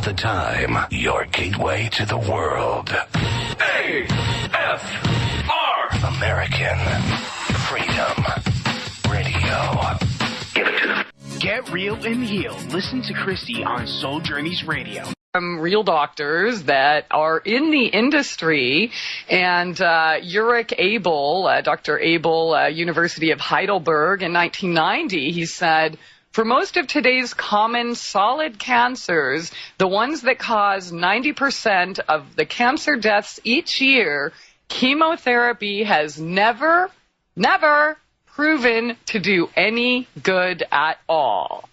the time, your gateway to the world. AFR! American Freedom Radio. Give it to them. Get real and heal. Listen to Christie on Soul Journeys Radio. Real doctors that are in the industry, and Ulrich Abel, Dr. Abel, University of Heidelberg, in 1990, he said, for most of today's common solid cancers, the ones that cause 90% of the cancer deaths each year, chemotherapy has never proven to do any good at all.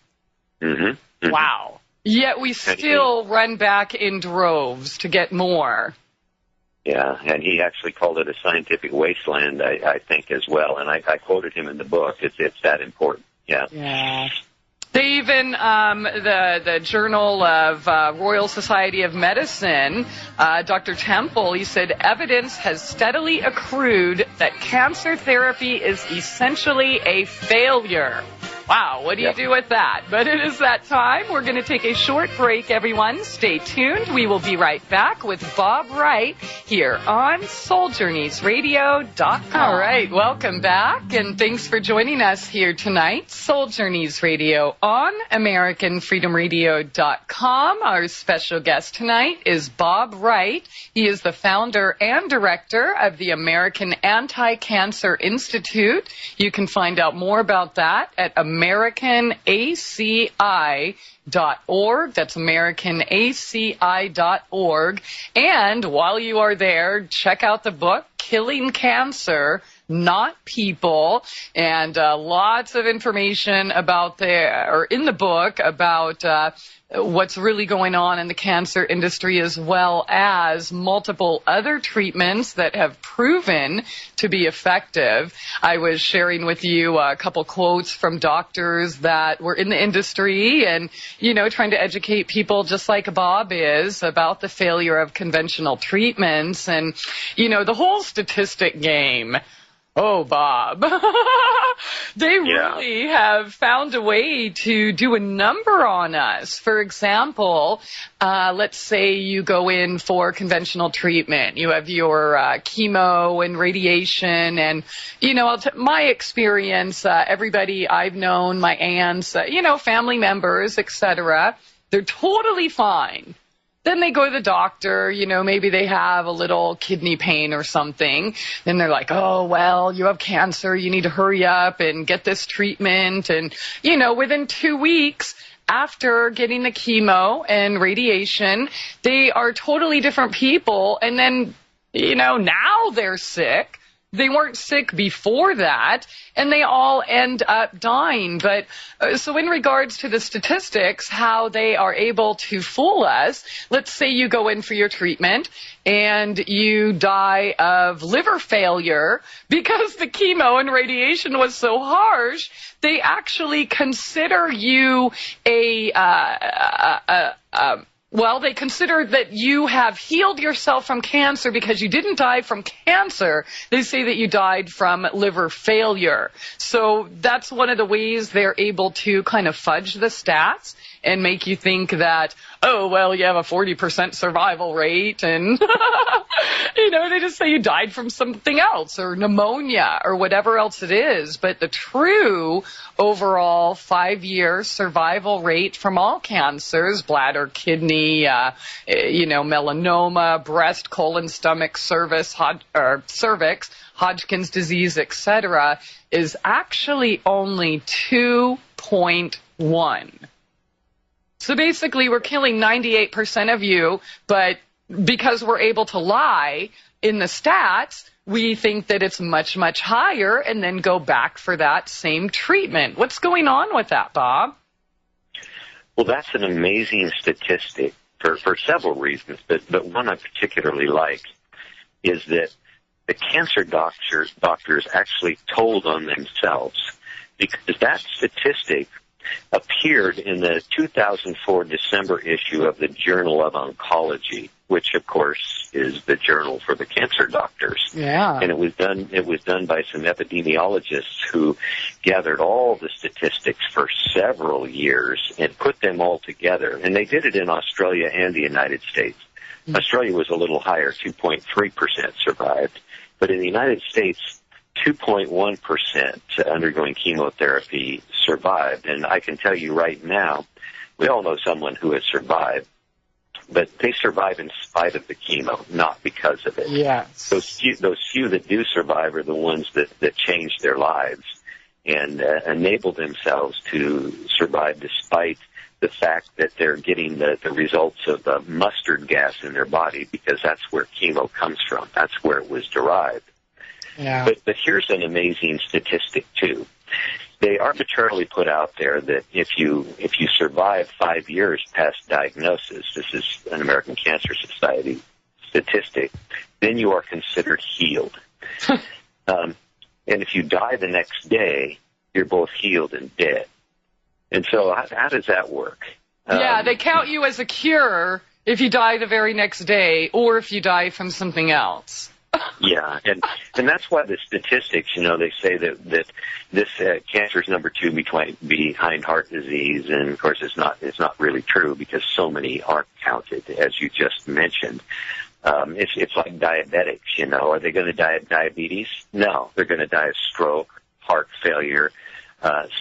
Mm-hmm. Wow. Yet we still run back in droves to get more. Yeah, and he actually called it a scientific wasteland, I think, as well. And I quoted him in the book. It's that important. Yeah. Yeah. They even, the Journal of Royal Society of Medicine, Dr. Temple, he said, evidence has steadily accrued that cancer therapy is essentially a failure. Wow, what do you do with that? But it is that time. We're going to take a short break, everyone. Stay tuned. We will be right back with Bob Wright here on SoulJourneysRadio.com. All right, welcome back, and thanks for joining us here tonight. Soul Journeys Radio on AmericanFreedomRadio.com. Our special guest tonight is Bob Wright. He is the founder and director of the American Anti-Cancer Institute. You can find out more about that at AmericanACI.org. That's AmericanACI.org. And while you are there, check out the book, Killing Cancer, Not People, and lots of information about in the book about what's really going on in the cancer industry, as well as multiple other treatments that have proven to be effective. I was sharing with you a couple quotes from doctors that were in the industry and, trying to educate people just like Bob is about the failure of conventional treatments and, the whole statistic game. Oh, Bob. They really have found a way to do a number on us. For example, let's say you go in for conventional treatment. You have your chemo and radiation. And, my experience, everybody I've known, my aunts, family members, etc., they're totally fine. Then they go to the doctor, maybe they have a little kidney pain or something. Then they're like, oh, well, you have cancer. You need to hurry up and get this treatment. And, within 2 weeks after getting the chemo and radiation, they are totally different people. And then, now they're sick. They weren't sick before that, and they all end up dying. But so in regards to the statistics, how they are able to fool us, let's say you go in for your treatment and you die of liver failure because the chemo and radiation was so harsh, they actually consider you they consider that you have healed yourself from cancer because you didn't die from cancer. They say that you died from liver failure. So that's one of the ways they're able to kind of fudge the stats and make you think that, oh, well, you have a 40% survival rate and, they just say you died from something else or pneumonia or whatever else it is. But the true overall 5-year survival rate from all cancers, bladder, kidney, melanoma, breast, colon, stomach, cervix, Hodgkin's disease, etc., is actually only 2.1. So basically, we're killing 98% of you, but because we're able to lie in the stats, we think that it's much, much higher and then go back for that same treatment. What's going on with that, Bob? Well, that's an amazing statistic for several reasons, but one I particularly like is that the cancer doctors actually told on themselves, because that statistic appeared in the 2004 December issue of the Journal of Oncology. which of course is the journal for the cancer doctors. Yeah. And it was done by some epidemiologists who gathered all the statistics for several years and put them all together. And they did it in Australia and the United States. Mm-hmm. Australia was a little higher, 2.3% survived. But in the United States, 2.1% undergoing chemotherapy survived. And I can tell you right now, we all know someone who has survived, but they survive in spite of the chemo, not because of it. Yes. Those few that do survive are the ones that change their lives and enable themselves to survive despite the fact that they're getting the results of mustard gas in their body, because that's where chemo comes from. That's where it was derived. Yeah. But here's an amazing statistic, too. They arbitrarily put out there that if you survive 5 years past diagnosis, this is an American Cancer Society statistic, then you are considered healed. And if you die the next day, you're both healed and dead. And so how does that work? Yeah, they count you as a cure if you die the very next day or if you die from something else. Yeah, and that's why the statistics, they say that this cancer is number 2 behind heart disease, and of course it's not really true because so many aren't counted, as you just mentioned. It's like diabetics, are they going to die of diabetes? No, they're going to die of stroke, heart failure,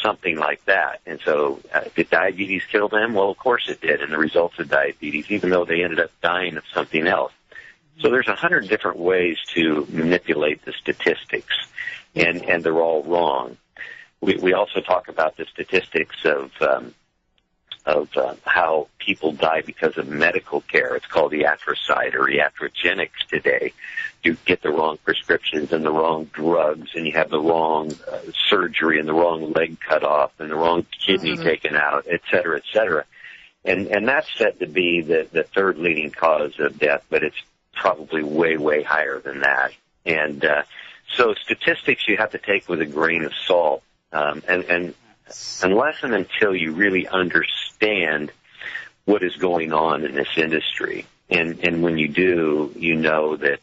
something like that. And so did diabetes kill them? Well, of course it did, and the results of diabetes, even though they ended up dying of something else. So there's 100 different ways to manipulate the statistics, and they're all wrong. We also talk about the statistics of how people die because of medical care. It's called iatrocide or iatrogenics today. You get the wrong prescriptions and the wrong drugs, and you have the wrong surgery and the wrong leg cut off and the wrong kidney taken out, et cetera, et cetera. And that's said to be the third leading cause of death, but it's probably way, way higher than that. And so statistics you have to take with a grain of salt. And unless and until you really understand what is going on in this industry, and when you do, you know that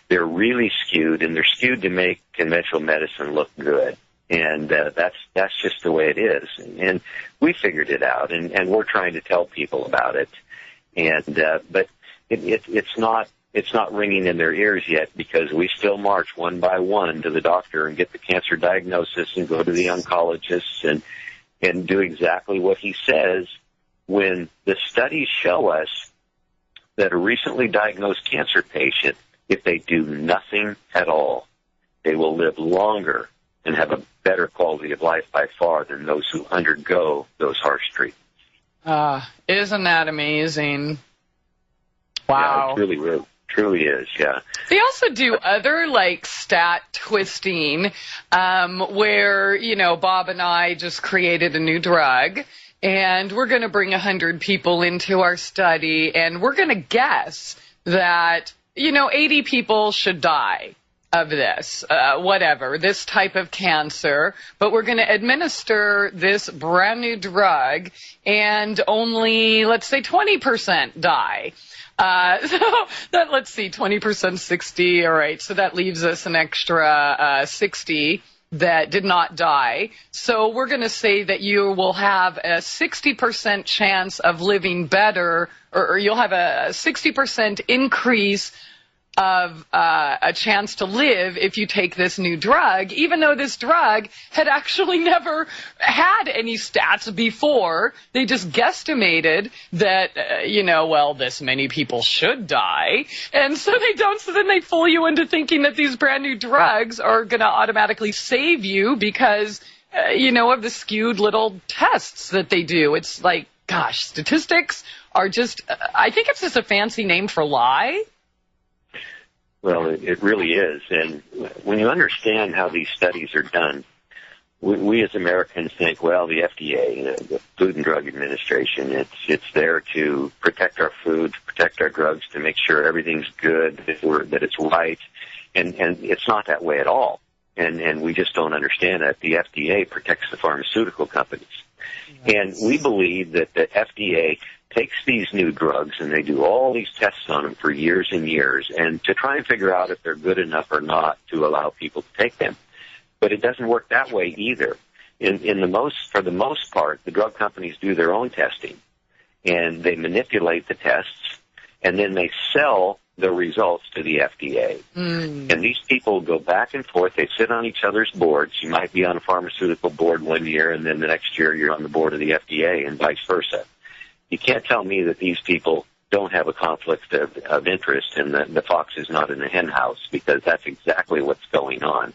they're really skewed, and they're skewed to make conventional medicine look good. And that's just the way it is. And we figured it out, and we're trying to tell people about it. And but it's not ringing in their ears yet, because we still march one by one to the doctor and get the cancer diagnosis and go to the oncologist and do exactly what he says, when the studies show us that a recently diagnosed cancer patient, if they do nothing at all, they will live longer and have a better quality of life by far than those who undergo those harsh treatments. Isn't that amazing? Wow. Yeah, it truly is, yeah. They also do other, stat twisting, where, Bob and I just created a new drug, and we're going to bring 100 people into our study, and we're going to guess that, 80 people should die of this, this type of cancer, but we're going to administer this brand new drug, and only, let's say, 20% die. Let's see, 20%, 60. All right. So that leaves us an extra 60 that did not die. So we're going to say that you will have a 60% chance of living better, or you'll have a 60% increase of a chance to live if you take this new drug, even though this drug had actually never had any stats before. They just guesstimated that, this many people should die. And so they don't. So then they fool you into thinking that these brand new drugs are going to automatically save you because, of the skewed little tests that they do. It's like, gosh, statistics are just, I think it's just a fancy name for lie. Well, it really is. And when you understand how these studies are done, we as Americans think, well, the FDA, the Food and Drug Administration, it's there to protect our food, to protect our drugs, to make sure everything's good, that it's right. And it's not that way at all. And we just don't understand that. The FDA protects the pharmaceutical companies. Yes. And we believe that the FDA takes these new drugs and they do all these tests on them for years and years, and to try and figure out if they're good enough or not to allow people to take them. But it doesn't work that way either. For the most part, the drug companies do their own testing, and they manipulate the tests, and then they sell the results to the FDA. And these people go back and forth. They sit on each other's boards. You might be on a pharmaceutical board one year, and then the next year you're on the board of the FDA, and vice versa. You can't tell me that these people don't have a conflict of interest and the fox is not in the hen house, because that's exactly what's going on.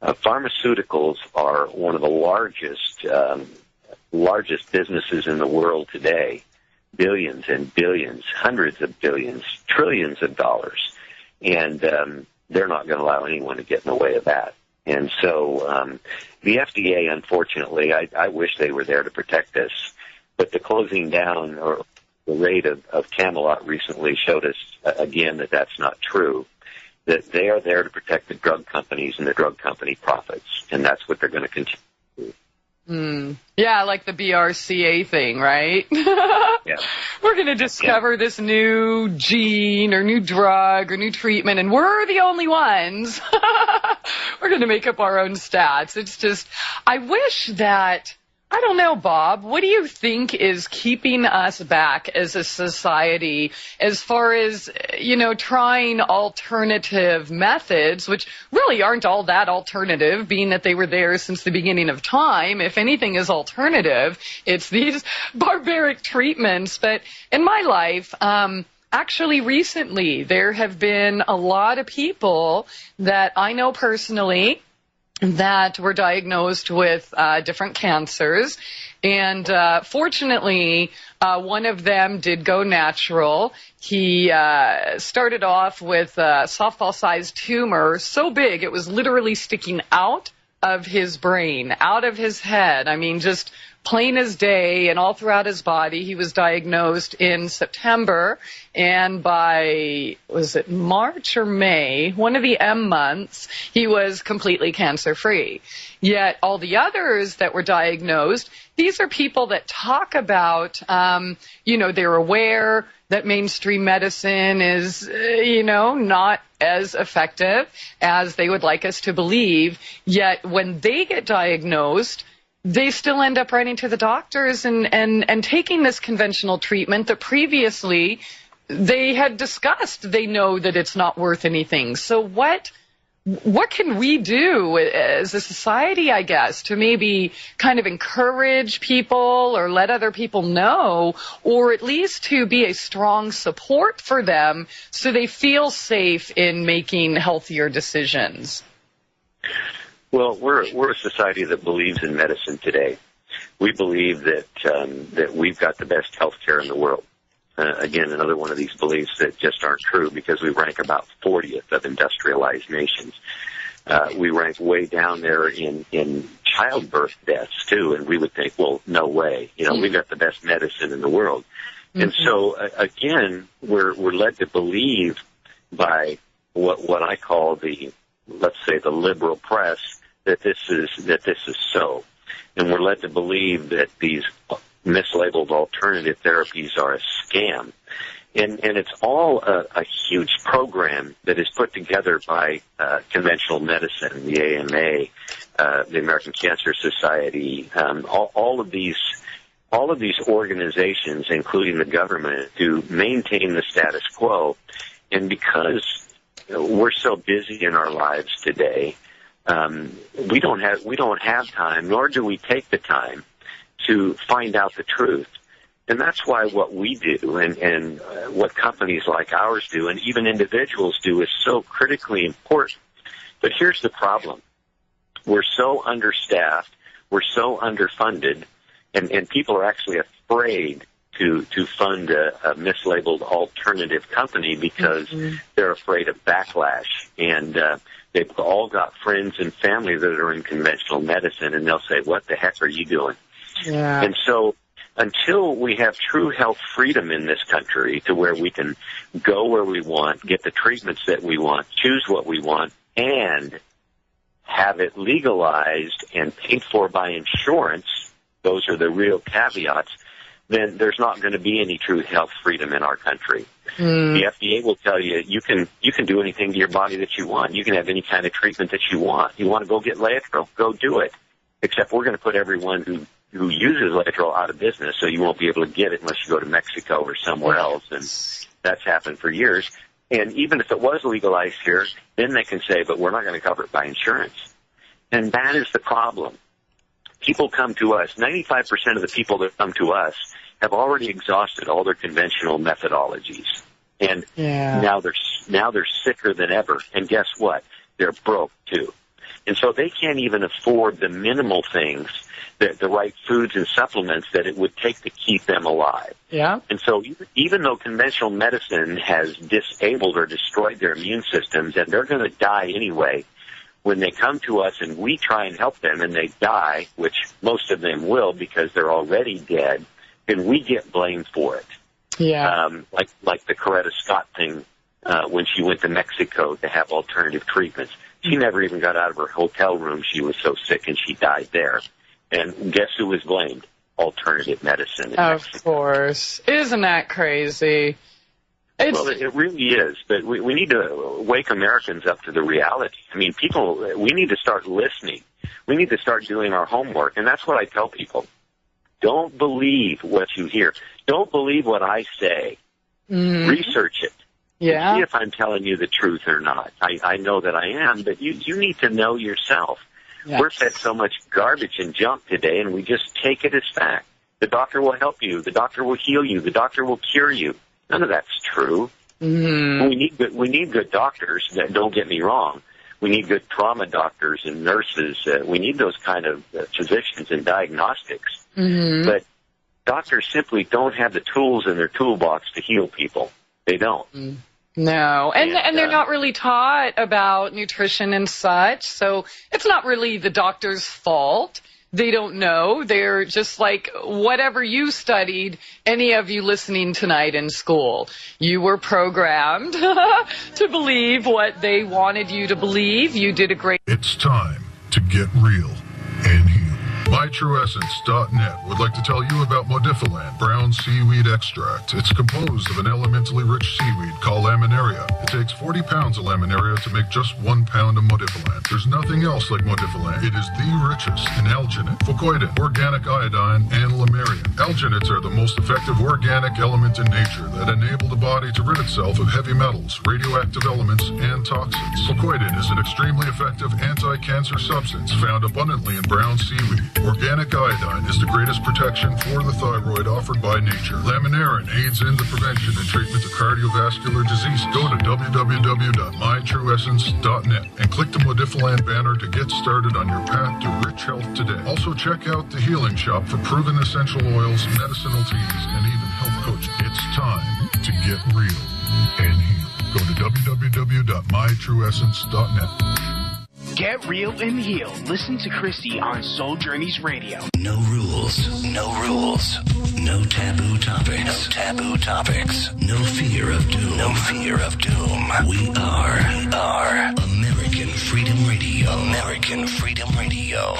Pharmaceuticals are one of the largest businesses in the world today. Billions and billions, hundreds of billions, trillions of dollars. And they're not going to allow anyone to get in the way of that. And so the FDA, unfortunately, I wish they were there to protect us. But the closing down or the raid of Camelot recently showed us, again, that that's not true, that they are there to protect the drug companies and the drug company profits, and that's what they're going to continue to do. Yeah, like the BRCA thing, right? Yeah. We're going to discover this new gene or new drug or new treatment, and we're the only ones. We're going to make up our own stats. It's just, I wish that, I don't know, Bob, what do you think is keeping us back as a society as far as, trying alternative methods, which really aren't all that alternative, being that they were there since the beginning of time. If anything is alternative, it's these barbaric treatments. But in my life, actually recently, there have been a lot of people that I know personally that were diagnosed with different cancers. And fortunately, one of them did go natural. He started off with a softball-sized tumor, so big it was literally sticking out of his brain, out of his head. I mean, just plain as day, and all throughout his body. He was diagnosed in September, and by, was it March or May, one of the M months, he was completely cancer-free. Yet all the others that were diagnosed, these are people that talk about, they're aware that mainstream medicine is, not as effective as they would like us to believe. Yet when they get diagnosed, they still end up writing to the doctors and taking this conventional treatment that previously they had discussed. They know that it's not worth anything. So what can we do as a society, I guess, to maybe kind of encourage people or let other people know, or at least to be a strong support for them so they feel safe in making healthier decisions? Well, we're a society that believes in medicine today. We believe that we've got the best health care in the world. Again, another one of these beliefs that just aren't true, because we rank about 40th of industrialized nations. We rank way down there in childbirth deaths, too, and we would think, well, no way. We've got the best medicine in the world. Mm-hmm. And so, again, we're led to believe by what I call let's say the liberal press, that this is so. And we're led to believe that these mislabeled alternative therapies are a scam. And it's all a huge program that is put together by conventional medicine, the AMA, the American Cancer Society, all of these organizations, including the government, to maintain the status quo. And because we're so busy in our lives today, we don't have time, nor do we take the time to find out the truth. And that's why what we do and what companies like ours do, and even individuals do, is so critically important. But here's the problem. We're so understaffed, we're so underfunded, and people are actually afraid to fund a mislabeled alternative company because they're afraid of backlash. And they've all got friends and family that are in conventional medicine, and they'll say, what the heck are you doing? Yeah. And so until we have true health freedom in this country, to where we can go where we want, get the treatments that we want, choose what we want, and have it legalized and paid for by insurance, those are the real caveats, then there's not going to be any true health freedom in our country. The FDA will tell you you can do anything to your body that you want. You can have any kind of treatment that you want. You want to go get Laetrile, go do it. Except we're going to put everyone who uses Laetrile out of business, so you won't be able to get it unless you go to Mexico or somewhere else. And that's happened for years. And even if it was legalized here, then they can say, but we're not going to cover it by insurance. And that is the problem. People come to us. 95% of the people that come to us have already exhausted all their conventional methodologies. And now they're sicker than ever. And guess what? They're broke, too. And so they can't even afford the minimal things, the right foods and supplements that it would take to keep them alive. Yeah. And so even though conventional medicine has disabled or destroyed their immune systems, and they're going to die anyway, when they come to us and we try and help them and they die, which most of them will because they're already dead, then we get blamed for it. Yeah. Like the Coretta Scott thing when she went to Mexico to have alternative treatments. She never even got out of her hotel room. She was so sick, and she died there. And guess who was blamed? Alternative medicine. Of course. Isn't that crazy? Well, it really is. But we need to wake Americans up to the reality. I mean, we need to start listening. We need to start doing our homework. And that's what I tell people. Don't believe what you hear. Don't believe what I say. Research it. Yeah. See if I'm telling you the truth or not. I know that I am, but you need to know yourself. Yes. We're fed so much garbage and junk today, and we just take it as fact. The doctor will help you. The doctor will heal you. The doctor will cure you. None of that's true. Mm-hmm. We need good doctors. Don't get me wrong. We need good trauma doctors and nurses. We need those kind of physicians and diagnostics. Mm-hmm. But doctors simply don't have the tools in their toolbox to heal people. They don't. No, and they're not really taught about nutrition and such, so it's not really the doctor's fault. They don't know. They're just like whatever you studied, any of you listening tonight in school. You were programmed to believe what they wanted you to believe. You did a great... It's time to get real and heal. MyTrueEssence.net would like to tell you about Modifiland brown seaweed extract. It's composed of an elementally rich seaweed called laminaria. It takes 40 pounds of laminaria to make just 1 pound of Modifiland. There's nothing else like Modifiland. It is the richest in alginate, fucoidin, organic iodine, and lamarium. Alginates are the most effective organic element in nature that enable the body to rid itself of heavy metals, radioactive elements, and toxins. Fucoidin is an extremely effective anti-cancer substance found abundantly in brown seaweed. Organic iodine is the greatest protection for the thyroid offered by nature. Laminarin aids in the prevention and treatment of cardiovascular disease. Go to www.mytrueessence.net and click the Modifiland banner to get started on your path to rich health today. Also check out the Healing Shop for proven essential oils, medicinal teas, and even health coaching. It's time to get real and heal. Go to www.mytrueessence.net. Get real and heal. Listen to Christie on Soul Journeys Radio. No rules. No rules. No taboo topics. No taboo topics. No fear of doom. No fear of doom. We are American Freedom Radio. American Freedom Radio.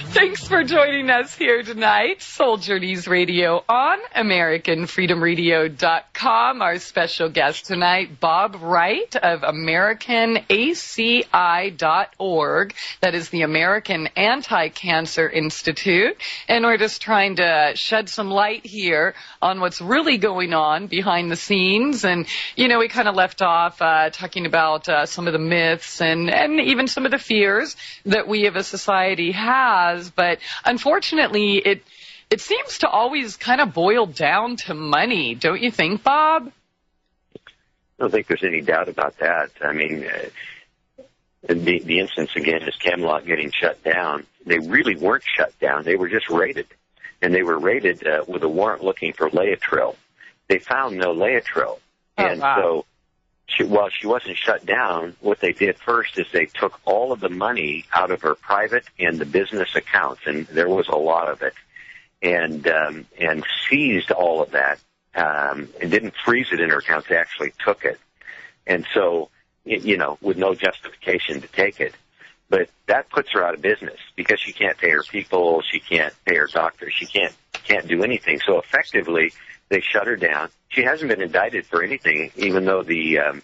Thanks for joining us here tonight. Soul Journeys Radio on AmericanFreedomRadio.com. Our special guest tonight, Bob Wright of AmericanACI.org. That is the American Anti-Cancer Institute. And we're just trying to shed some light here on what's really going on behind the scenes. And, you know, we kind of left off talking about some of the myths and even some of the fears that we as a society has, but unfortunately it seems to always kind of boil down to money, don't you think, Bob? I don't think there's any doubt about that. I mean, the instance again is Camelot getting shut down. They really weren't shut down. They were just raided, and they were raided with a warrant looking for Laetrile. They found no Laetrile, and so while she wasn't shut down, what they did first is they took all of the money out of her private and the business accounts, and there was a lot of it, and seized all of that, and didn't freeze it in her accounts. They actually took it, and so, you know, with no justification to take it. But that puts her out of business because she can't pay her people, she can't pay her doctors, she can't do anything. So effectively, they shut her down. She hasn't been indicted for anything, even though the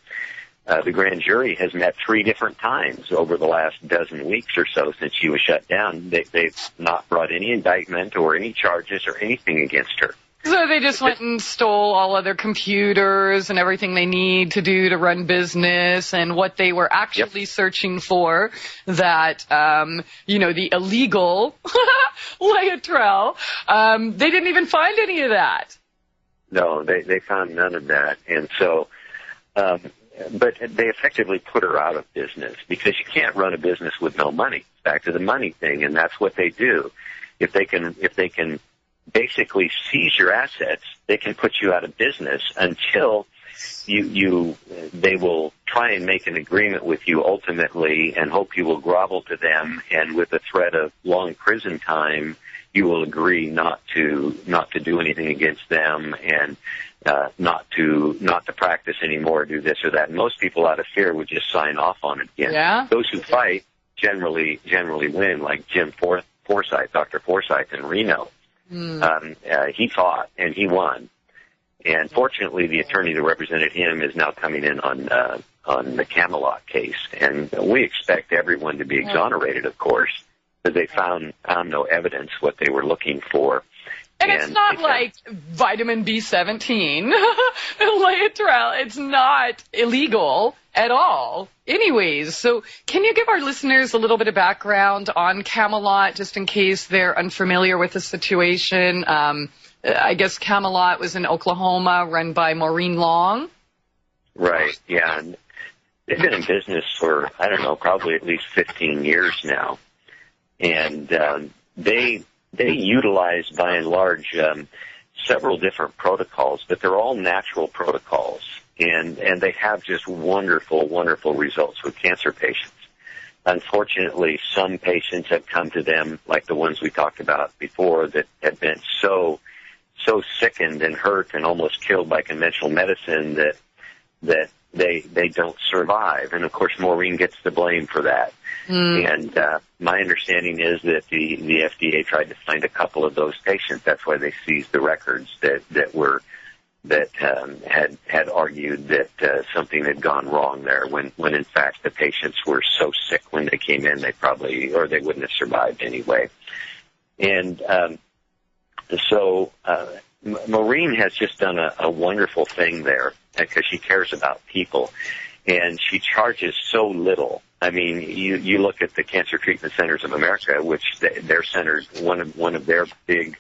grand jury has met 3 different times over the last dozen weeks or so since she was shut down. They've not brought any indictment or any charges or anything against her. So they just went and stole all of their computers and everything they need to do to run business, and what they were actually searching for, that, the illegal Laetrile, they didn't even find any of that. No, they found none of that. And so, but they effectively put her out of business because you can't run a business with no money. Back to the money thing, and that's what they do. If they can basically seize your assets, they can put you out of business until they will try and make an agreement with you ultimately and hope you will grovel to them, and with the threat of long prison time, you will agree not to do anything against them and not to practice anymore, do this or that. And most people out of fear would just sign off on it again. Yeah. Those who fight generally win, like Jim Forsyth, Dr. Forsyth in Reno. He fought and he won, and fortunately the attorney that represented him is now coming in on the Camelot case, and we expect everyone to be exonerated, of course, because they found no evidence what they were looking for. And it's not like vitamin B17, Laetrile. It's not illegal at all. Anyways, so can you give our listeners a little bit of background on Camelot, just in case they're unfamiliar with the situation? I guess Camelot was in Oklahoma, run by Maureen Long. Right, yeah. And they've been in business for, I don't know, probably at least 15 years now. And they utilize, by and large, several different protocols, but they're all natural protocols. And they have just wonderful, wonderful results with cancer patients. Unfortunately, some patients have come to them, like the ones we talked about before, that have been so sickened and hurt and almost killed by conventional medicine that they don't survive. And, of course, Maureen gets the blame for that. And my understanding is that the FDA tried to find a couple of those patients. That's why they seized the records that had argued that something had gone wrong there, when in fact the patients were so sick when they came in they wouldn't have survived anyway. And so Maureen has just done a wonderful thing there because she cares about people, and she charges so little. I mean, you look at the Cancer Treatment Centers of America, which their centers, one of their big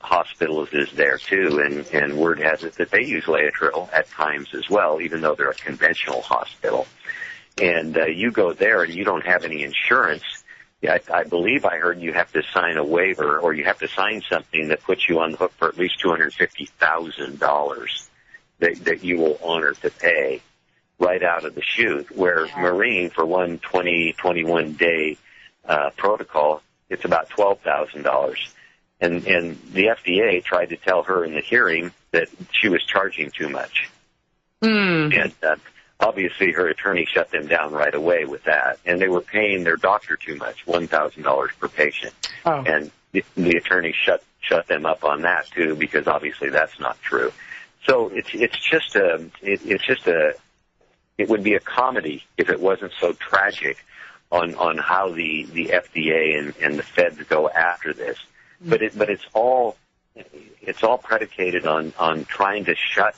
hospitals is there too, and word has it that they use Laetrile at times as well, even though they're a conventional hospital. And you go there and you don't have any insurance. I believe I heard you have to sign a waiver, or you have to sign something that puts you on the hook for at least $250,000 that you will honor to pay right out of the chute, where Maureen, for one 21-day protocol, it's about $12,000. And the FDA tried to tell her in the hearing that she was charging too much. And obviously her attorney shut them down right away with that. And they were paying their doctor too much, $1,000 per patient. Oh. And the attorney shut them up on that too, because obviously that's not true. So it would be a comedy if it wasn't so tragic on how the FDA and the feds go after this. But it's all predicated on trying to shut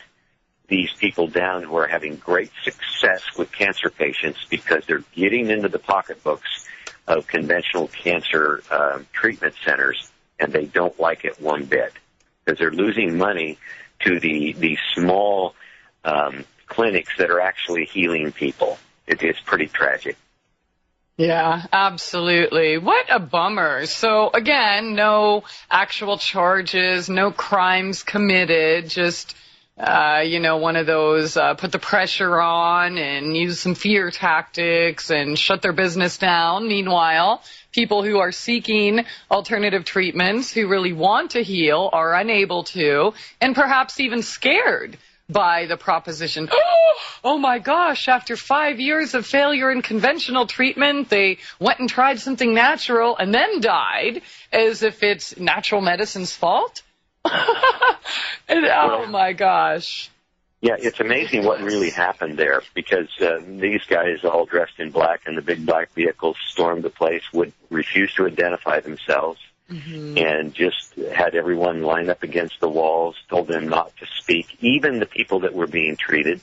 these people down who are having great success with cancer patients, because they're getting into the pocketbooks of conventional cancer treatment centers, and they don't like it one bit, because they're losing money to the small clinics that are actually healing people. It's pretty tragic. Yeah, absolutely. What a bummer. So, again, no actual charges, no crimes committed, just, one of those put the pressure on and use some fear tactics and shut their business down. Meanwhile, people who are seeking alternative treatments, who really want to heal, are unable to, and perhaps even scared by the proposition, oh my gosh, after 5 years of failure in conventional treatment, they went and tried something natural and then died, as if it's natural medicine's fault. Oh my gosh. Yeah, it's amazing what really happened there, because these guys, all dressed in black in the big black vehicles, stormed the place, would refuse to identify themselves, and just had everyone line up against the walls, told them not to speak, even the people that were being treated.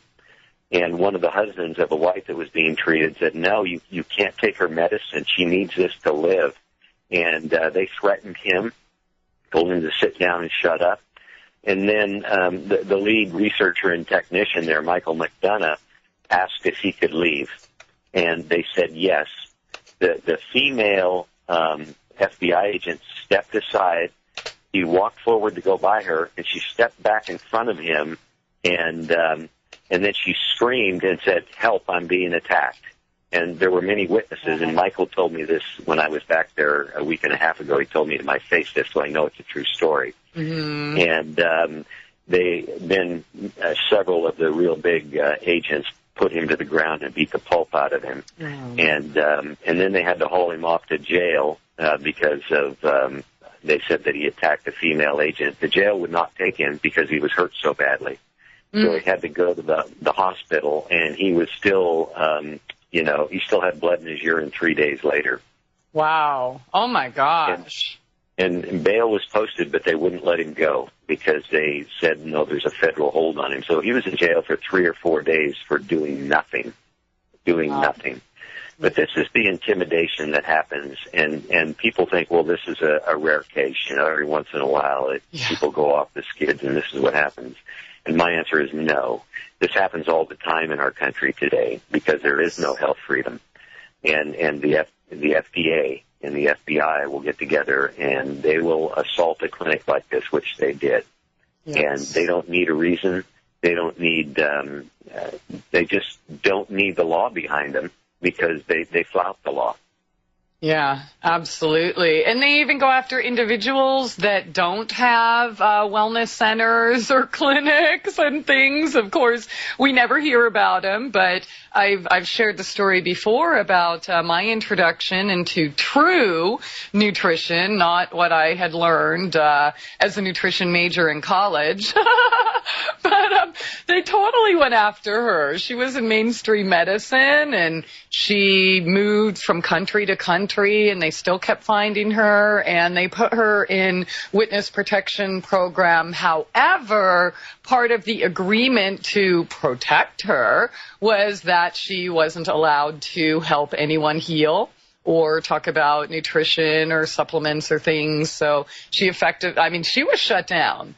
And one of the husbands of a wife that was being treated said, no, you can't take her medicine. She needs this to live. And they threatened him, told him to sit down and shut up. And then the lead researcher and technician there, Michael McDonough, asked if he could leave. And they said yes. The female FBI agent stepped aside. He walked forward to go by her, and she stepped back in front of him, and then she screamed and said, help, I'm being attacked. And there were many witnesses, and Michael told me this when I was back there a week and a half ago. He told me to my face this, so I know it's a true story. And then several of the real big agents put him to the ground and beat the pulp out of him. And then they had to haul him off to jail because of they said that he attacked a female agent. The jail would not take him because he was hurt so badly. So he had to go to the hospital, and he was still, he still had blood in his urine 3 days later. Wow. Oh, my gosh. And bail was posted, but they wouldn't let him go because they said, no, there's a federal hold on him. So he was in jail for 3 or 4 days for doing nothing. Nothing. But this is the intimidation that happens, and people think, well, this is a rare case. Every once in a while people go off the skids, and this is what happens. And my answer is no. This happens all the time in our country today because there is no health freedom. And the FDA and the FBI will get together, and they will assault a clinic like this, which they did. And they don't need a reason. They don't need they just don't need the law behind them because they flout the law. Yeah, absolutely. And they even go after individuals that don't have wellness centers or clinics and things. Of course, we never hear about them, but I've shared the story before about my introduction into true nutrition, not what I had learned as a nutrition major in college. But they totally went after her. She was in mainstream medicine, and she moved from country to country, and they still kept finding her, and they put her in witness protection program. However, part of the agreement to protect her was that she wasn't allowed to help anyone heal or talk about nutrition or supplements or things. So she was shut down.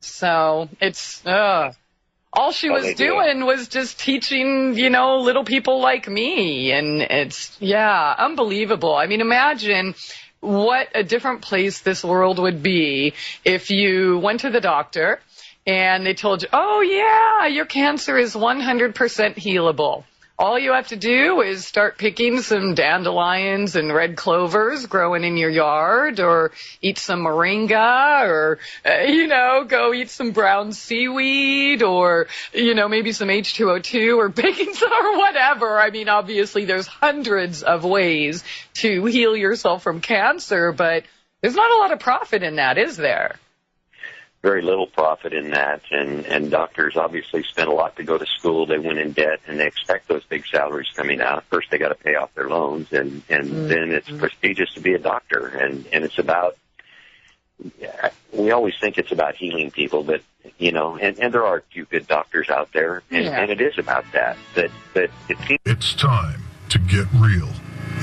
So it's, all she was doing was just teaching, little people like me. And it's, unbelievable. I mean, imagine what a different place this world would be if you went to the doctor and they told you, oh yeah, your cancer is 100% healable. All you have to do is start picking some dandelions and red clovers growing in your yard, or eat some moringa, or, go eat some brown seaweed, or, maybe some H2O2 or baking soda or whatever. I mean, obviously there's hundreds of ways to heal yourself from cancer, but there's not a lot of profit in that, is there? Very little profit in that, and doctors obviously spent a lot to go to school. They went in debt, and they expect those big salaries coming out. First, they got to pay off their loans, and then it's prestigious to be a doctor, and it's about. We always think it's about healing people, but and there are a few good doctors out there, and it is about that. But it's time to get real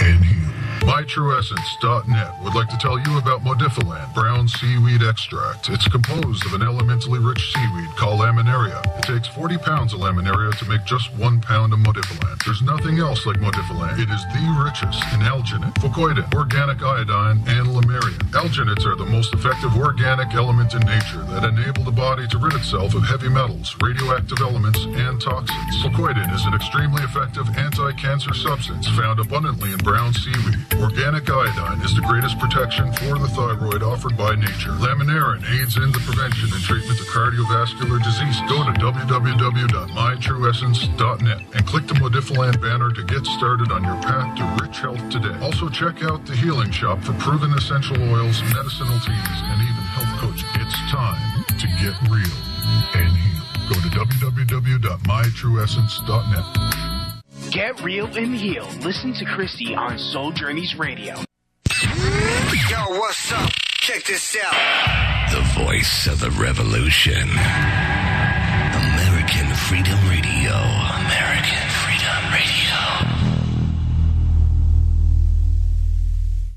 and heal. MyTrueEssence.net would like to tell you about Modifiland brown seaweed extract. It's composed of an elementally rich seaweed called laminaria. It takes 40 pounds of laminaria to make just 1 pound of Modifiland. There's nothing else like Modifiland. It is the richest in alginate, fucoidin, organic iodine, and lameria. Alginates are the most effective organic element in nature that enable the body to rid itself of heavy metals, radioactive elements, and toxins. Pocoidin is an extremely effective anti-cancer substance found abundantly in brown seaweed. Organic iodine is the greatest protection for the thyroid offered by nature. Laminarin aids in the prevention and treatment of cardiovascular disease. Go to www.mytrueessence.net and click the Modifiland banner to get started on your path to rich health today. Also check out the Healing Shop for proven essential oils, medicinal teas, and even health coaching. It's time to get real and heal. Go to www.mytrueessence.net. Get real and heal. Listen to Christie on Soul Journeys Radio. Yo, what's up? Check this out. The voice of the revolution. American Freedom Radio. American Freedom Radio.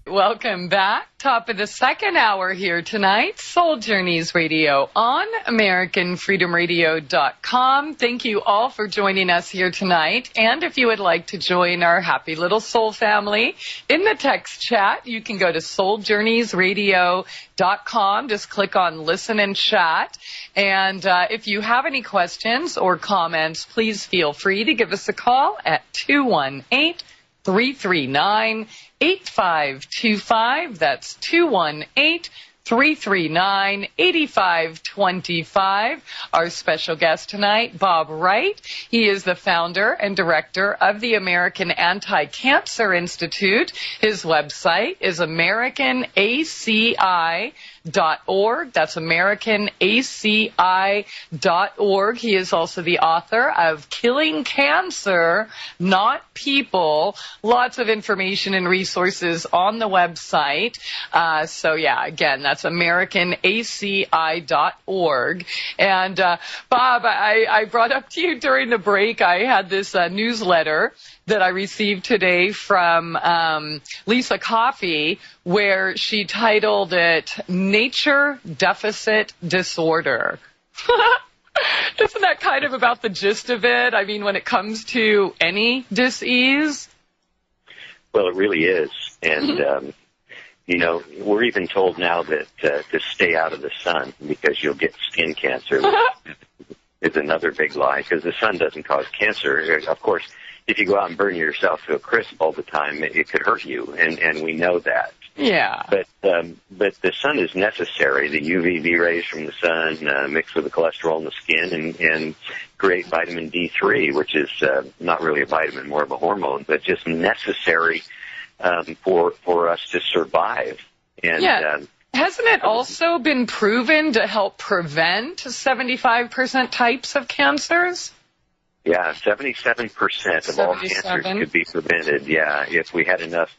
Welcome back. Top of the second hour here tonight. Soul Journeys Radio on AmericanFreedomRadio.com. Thank you all for joining us here tonight. And if you would like to join our happy little soul family in the text chat, you can go to SoulJourneysRadio.com. Just click on Listen and Chat. And if you have any questions or comments, please feel free to give us a call at 218-339-8525. That's 218-339-8525. Our special guest tonight, Bob Wright. He is the founder and director of the American Anti-Cancer Institute. His website is AmericanACI.org. That's AmericanACI.org. He is also the author of Killing Cancer, Not People. Lots of information and resources on the website. So yeah, again, that's AmericanACI.org. And Bob, I brought up to you during the break, I had this newsletter that I received today from Lisa Coffey, where she titled it Nature Deficit Disorder. Isn't that kind of about the gist of it? I mean, when it comes to any disease? Well, it really is. And, you know, we're even told now that to stay out of the sun because you'll get skin cancer. Is another big lie, because the sun doesn't cause cancer. Of course, if you go out and burn yourself to a crisp all the time, it could hurt you, and we know that. Yeah. But the sun is necessary. The UVB rays from the sun mix with the cholesterol in the skin and create vitamin D3, which is not really a vitamin, more of a hormone, but just necessary for us to survive. And yeah. Hasn't it also been proven to help prevent 75% types of cancers? Yeah, 77% of all cancers could be prevented, yeah, if we had enough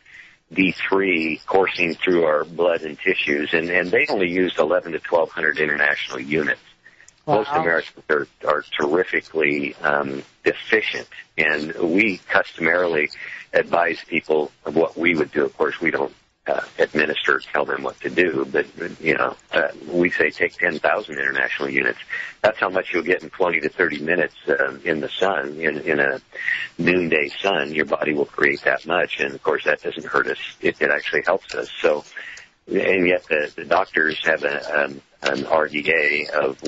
D3 coursing through our blood and tissues. And they only used 1,100 to 1,200 international units. Wow. Most Americans are terrifically deficient, and we customarily advise people of what we would do. Of course, we don't administer, tell them what to do, but, you know, we say take 10,000 international units. That's how much you'll get in 20 to 30 minutes in the sun, in a noonday sun. Your body will create that much, and, of course, that doesn't hurt us. It actually helps us. So, and yet the doctors have an RDA of,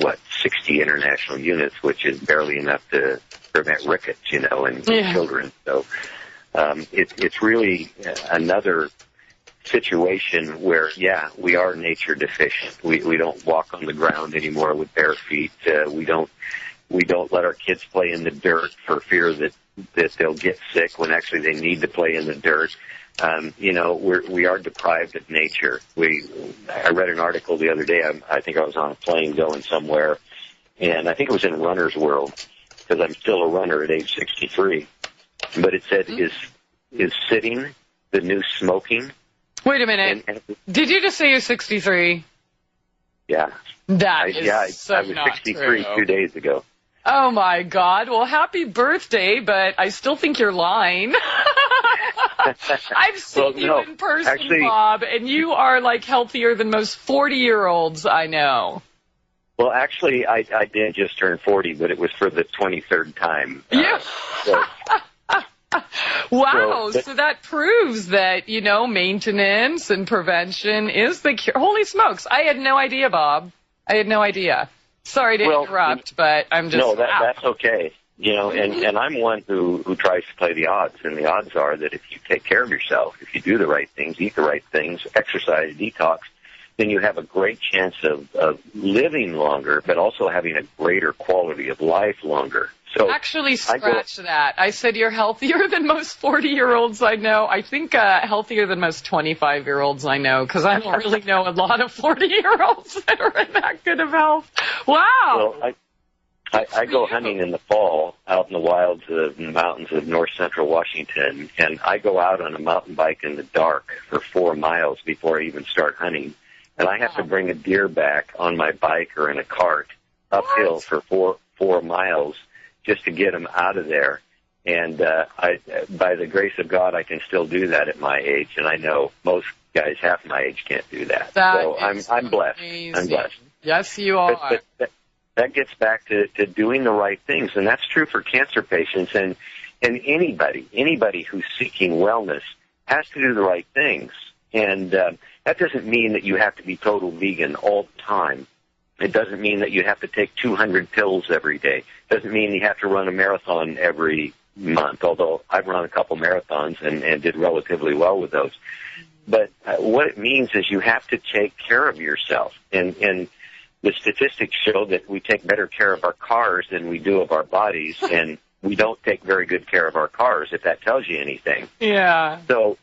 60 international units, which is barely enough to prevent rickets, you know, in children. So it's really another situation where, yeah, we are nature deficient. We don't walk on the ground anymore with bare feet. We don't let our kids play in the dirt for fear that they'll get sick when actually they need to play in the dirt. You know, we are deprived of nature. I read an article the other day. I think I was on a plane going somewhere, and I think it was in Runner's World, because I'm still a runner at age 63. But it said, is sitting the new smoking? Wait a minute. Did you just say you're 63? Yeah. That is so I was not 63 true. 2 days ago. Oh, my God. Well, happy birthday, but I still think you're lying. I've seen you in person, actually, Bob, and you are, like, healthier than most 40-year-olds I know. Well, actually, I did just turn 40, but it was for the 23rd time. Yeah. Wow. So that proves that, maintenance and prevention is the cure. Holy smokes. I had no idea, Bob. I had no idea. Sorry to interrupt, but I'm just... No, that's okay. And I'm one who tries to play the odds, and the odds are that if you take care of yourself, if you do the right things, eat the right things, exercise, detox, then you have a great chance of living longer, but also having a greater quality of life longer. So actually, scratch that. I said you're healthier than most 40-year-olds I know. I think healthier than most 25-year-olds I know, because I don't really know a lot of 40-year-olds that are in that good of health. Wow. Well, I go hunting in the fall out in the wilds of the mountains of north central Washington, and I go out on a mountain bike in the dark for 4 miles before I even start hunting. And I have to bring a deer back on my bike or in a cart uphill for 4 miles just to get him out of there. And by the grace of God, I can still do that at my age. And I know most guys half my age can't do that. So I'm blessed. Amazing. I'm blessed. Yes, you are. But that gets back to doing the right things. And that's true for cancer patients and anybody who's seeking wellness has to do the right things. And that doesn't mean that you have to be total vegan all the time. It doesn't mean that you have to take 200 pills every day. It doesn't mean you have to run a marathon every month, although I've run a couple marathons and did relatively well with those. But what it means is you have to take care of yourself. And the statistics show that we take better care of our cars than we do of our bodies, and we don't take very good care of our cars, if that tells you anything. Yeah. So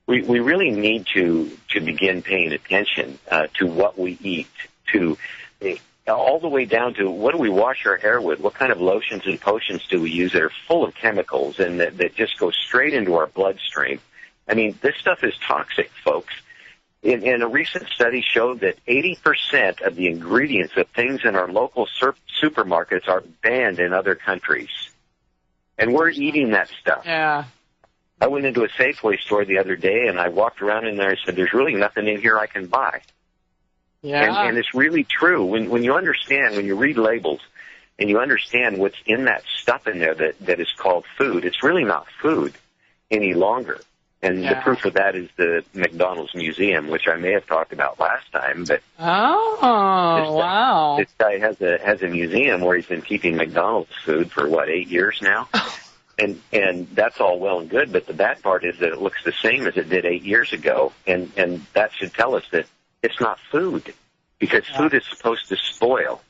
we really need to begin paying attention to what we eat, all the way down to what do we wash our hair with, what kind of lotions and potions do we use that are full of chemicals and that just go straight into our bloodstream. I mean, this stuff is toxic, folks. In a recent study showed that 80% of the ingredients of things in our local supermarkets are banned in other countries. And we're eating that stuff. Yeah. I went into a Safeway store the other day, and I walked around in there and said, there's really nothing in here I can buy. Yeah. And it's really true. When you understand, when you read labels, and you understand what's in that stuff in there that is called food, it's really not food any longer. And the proof of that is the McDonald's Museum, which I may have talked about last time. But wow! This guy has a museum where he's been keeping McDonald's food for 8 years now, and that's all well and good. But the bad part is that it looks the same as it did 8 years ago, and that should tell us that it's not food, because food is supposed to spoil.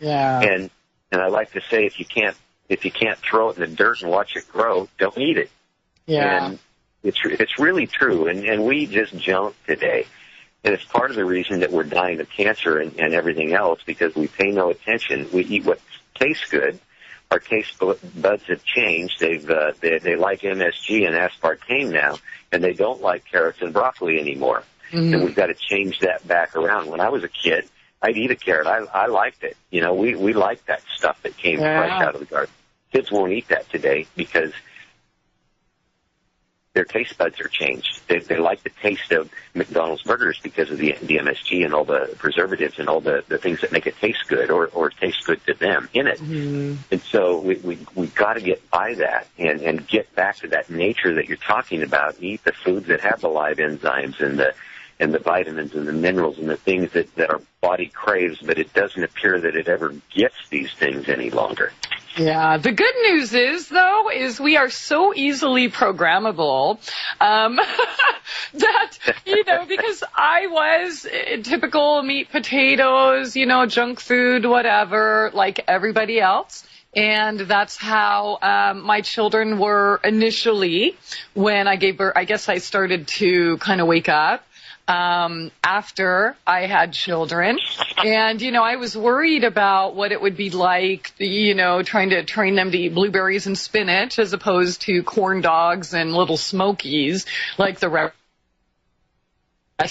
Yeah. And I like to say, if you can't throw it in the dirt and watch it grow, don't eat it. Yeah. And it's really true, and we just junk today. And it's part of the reason that we're dying of cancer and everything else, because we pay no attention. We eat what tastes good. Our taste buds have changed. They like MSG and aspartame now, and they don't like carrots and broccoli anymore. Mm-hmm. And we've got to change that back around. When I was a kid, I'd eat a carrot. I liked it. We liked that stuff that came fresh out of the garden. Kids won't eat that today because their taste buds are changed. They like the taste of McDonald's burgers because of the MSG and all the preservatives and all the things that make it taste good or taste good to them in it. Mm-hmm. And so we've got to get by that and get back to that nature that you're talking about. Eat the foods that have the live enzymes and the vitamins and the minerals and the things that our body craves, but it doesn't appear that it ever gets these things any longer. Yeah, the good news is, though, is we are so easily programmable that, because I was typical meat, potatoes, junk food, whatever, like everybody else. And that's how my children were initially when I gave birth. I guess I started to kind of wake up after I had children. And, I was worried about what it would be like, trying to train them to eat blueberries and spinach as opposed to corn dogs and little smokies like the rest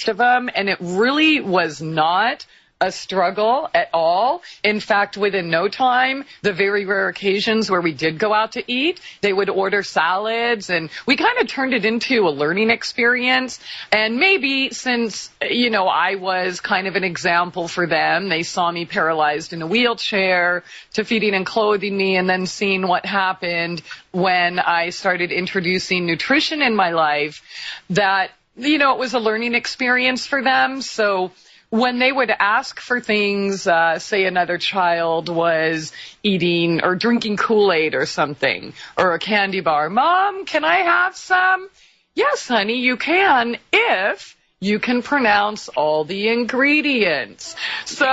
of them. And it really was not a struggle at all. In fact, within no time, the very rare occasions where we did go out to eat, they would order salads, and we kind of turned it into a learning experience. And maybe since, I was kind of an example for them, they saw me paralyzed in a wheelchair, to feeding and clothing me, and then seeing what happened when I started introducing nutrition in my life, that, it was a learning experience for them. So when they would ask for things, say another child was eating or drinking Kool-Aid or something, or a candy bar, Mom, can I have some? Yes, honey, you can, if you can pronounce all the ingredients. So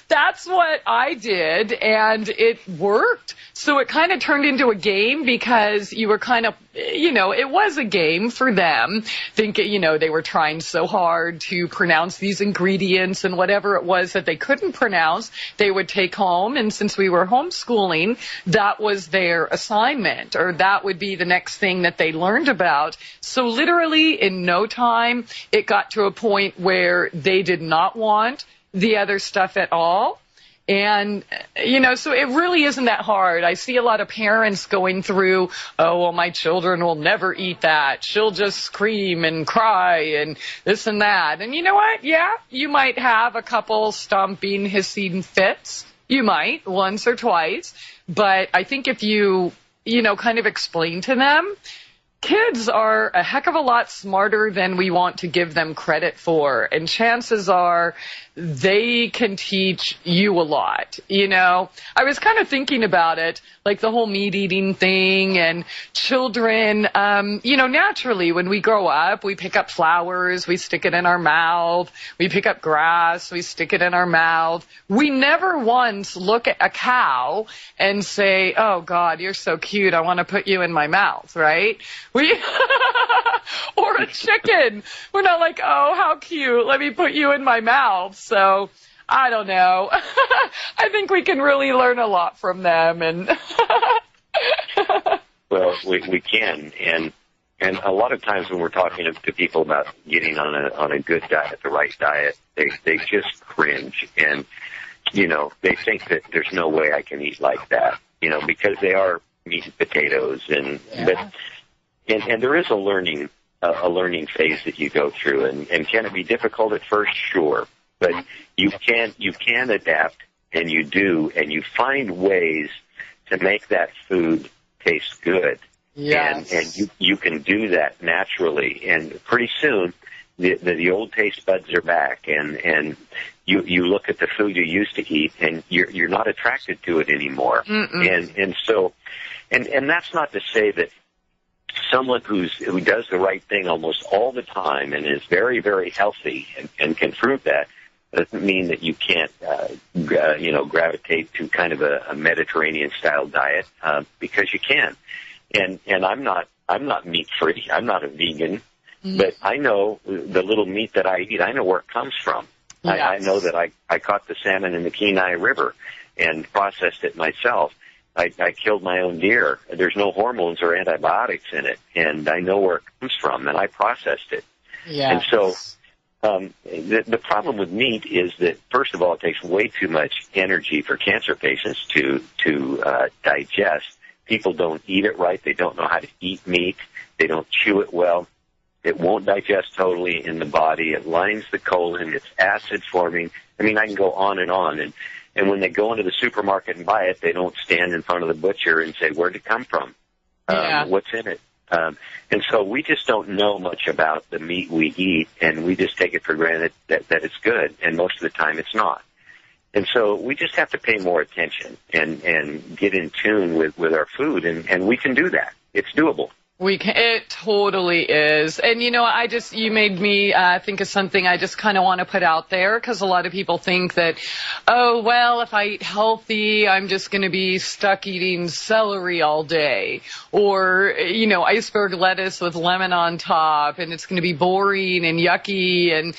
that's what I did, and it worked. So it kind of turned into a game, because you were kind of, it was a game for them. They were trying so hard to pronounce these ingredients, and whatever it was that they couldn't pronounce, they would take home. And since we were homeschooling, that was their assignment, or that would be the next thing that they learned about. So literally in no time, it got to a point where they did not want the other stuff at all. And, so it really isn't that hard. I see a lot of parents going through, oh, well, my children will never eat that. She'll just scream and cry and this and that. And you know what? Yeah, you might have a couple stomping, hissing fits. You might, once or twice. But I think if you, kind of explain to them, kids are a heck of a lot smarter than we want to give them credit for. And chances are they can teach you a lot. I was kind of thinking about it, like the whole meat eating thing, and children, naturally when we grow up, we pick up flowers, we stick it in our mouth. We pick up grass, we stick it in our mouth. We never once look at a cow and say, oh God, you're so cute, I want to put you in my mouth, right? Or a chicken. We're not like, oh, how cute, let me put you in my mouth. So, I don't know. I think we can really learn a lot from them. And Well, we can. And a lot of times when we're talking to people about getting on a good diet, the right diet, they just cringe. And, they think that there's no way I can eat like that, because they are meat and potatoes. And there is a learning phase that you go through, and can it be difficult at first? Sure, but you can adapt, and you do, and you find ways to make that food taste good. yes. And you can do that naturally, and pretty soon the old taste buds are back, and you look at the food you used to eat, and you're not attracted to it anymore. And so that's not to say that someone who does the right thing almost all the time and is very, very healthy and can prove that doesn't mean that you can't, gravitate to kind of a Mediterranean-style diet, because you can. And I'm not meat-free. I'm not a vegan, but I know the little meat that I eat. I know where it comes from. Yes. I know that I caught the salmon in the Kenai River and processed it myself. I killed my own deer. There's no hormones or antibiotics in it, and I know where it comes from, and I processed it. Yes. And so the problem with meat is that, first of all, it takes way too much energy for cancer patients to digest. People don't eat it right. They don't know how to eat meat. They don't chew it well. It won't digest totally in the body. It lines the colon. It's acid-forming. I mean, I can go on. And when they go into the supermarket and buy it, they don't stand in front of the butcher and say, where'd it come from? What's in it? And so we just don't know much about the meat we eat, and we just take it for granted that it's good, and most of the time it's not. And so we just have to pay more attention and get in tune with our food, and we can do that. It's doable. It totally is. And, you made me think of something I just kind of want to put out there, because a lot of people think that, oh, well, if I eat healthy, I'm just going to be stuck eating celery all day, or, iceberg lettuce with lemon on top, and it's going to be boring and yucky. And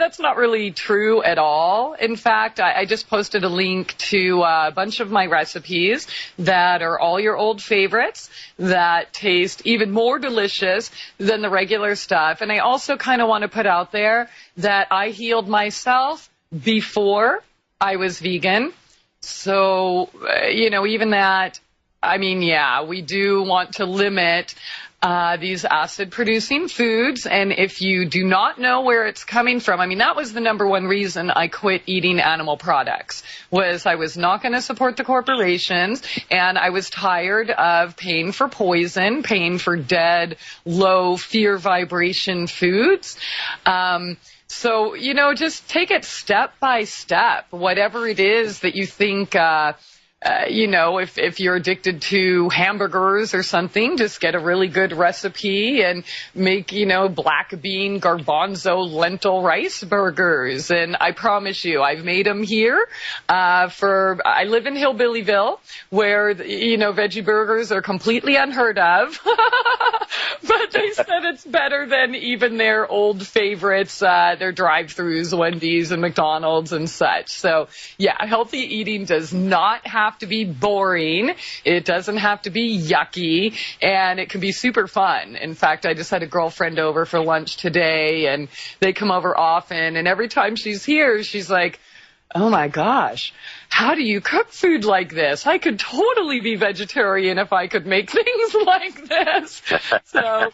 that's not really true at all. In fact, I just posted a link to a bunch of my recipes that are all your old favorites that take taste even more delicious than the regular stuff. And I also kind of want to put out there that I healed myself before I was vegan. So, even that, we do want to limit these acid-producing foods, and if you do not know where it's coming from, that was the number one reason I quit eating animal products, was I was not going to support the corporations, and I was tired of paying for poison, paying for dead, low fear vibration foods. So, just take it step by step, whatever it is that you think, if you're addicted to hamburgers or something, just get a really good recipe and make, black bean garbanzo lentil rice burgers. And I promise you, I've made them here. I live in Hillbillyville, where, veggie burgers are completely unheard of. But they said it's better than even their old favorites, their drive-thrus, Wendy's and McDonald's and such. So, yeah, healthy eating does not have to be boring. It doesn't have to be yucky, and it can be super fun. In fact, I just had a girlfriend over for lunch today, and they come over often, and every time she's here, she's like, oh my gosh, how do you cook food like this? I could totally be vegetarian if I could make things like this. So,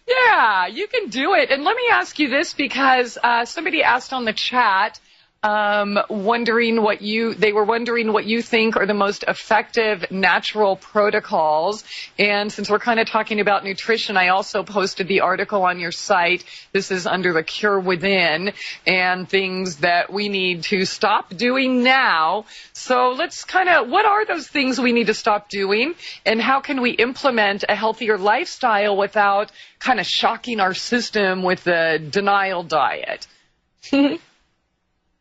yeah, you can do it. And let me ask you this, because somebody asked on the chat, wondering what you think are the most effective natural protocols. And since we're kind of talking about nutrition, I also posted the article on your site. This is under the Cure Within, and things that we need to stop doing now. So let's what are those things we need to stop doing, and how can we implement a healthier lifestyle without kind of shocking our system with the denial diet?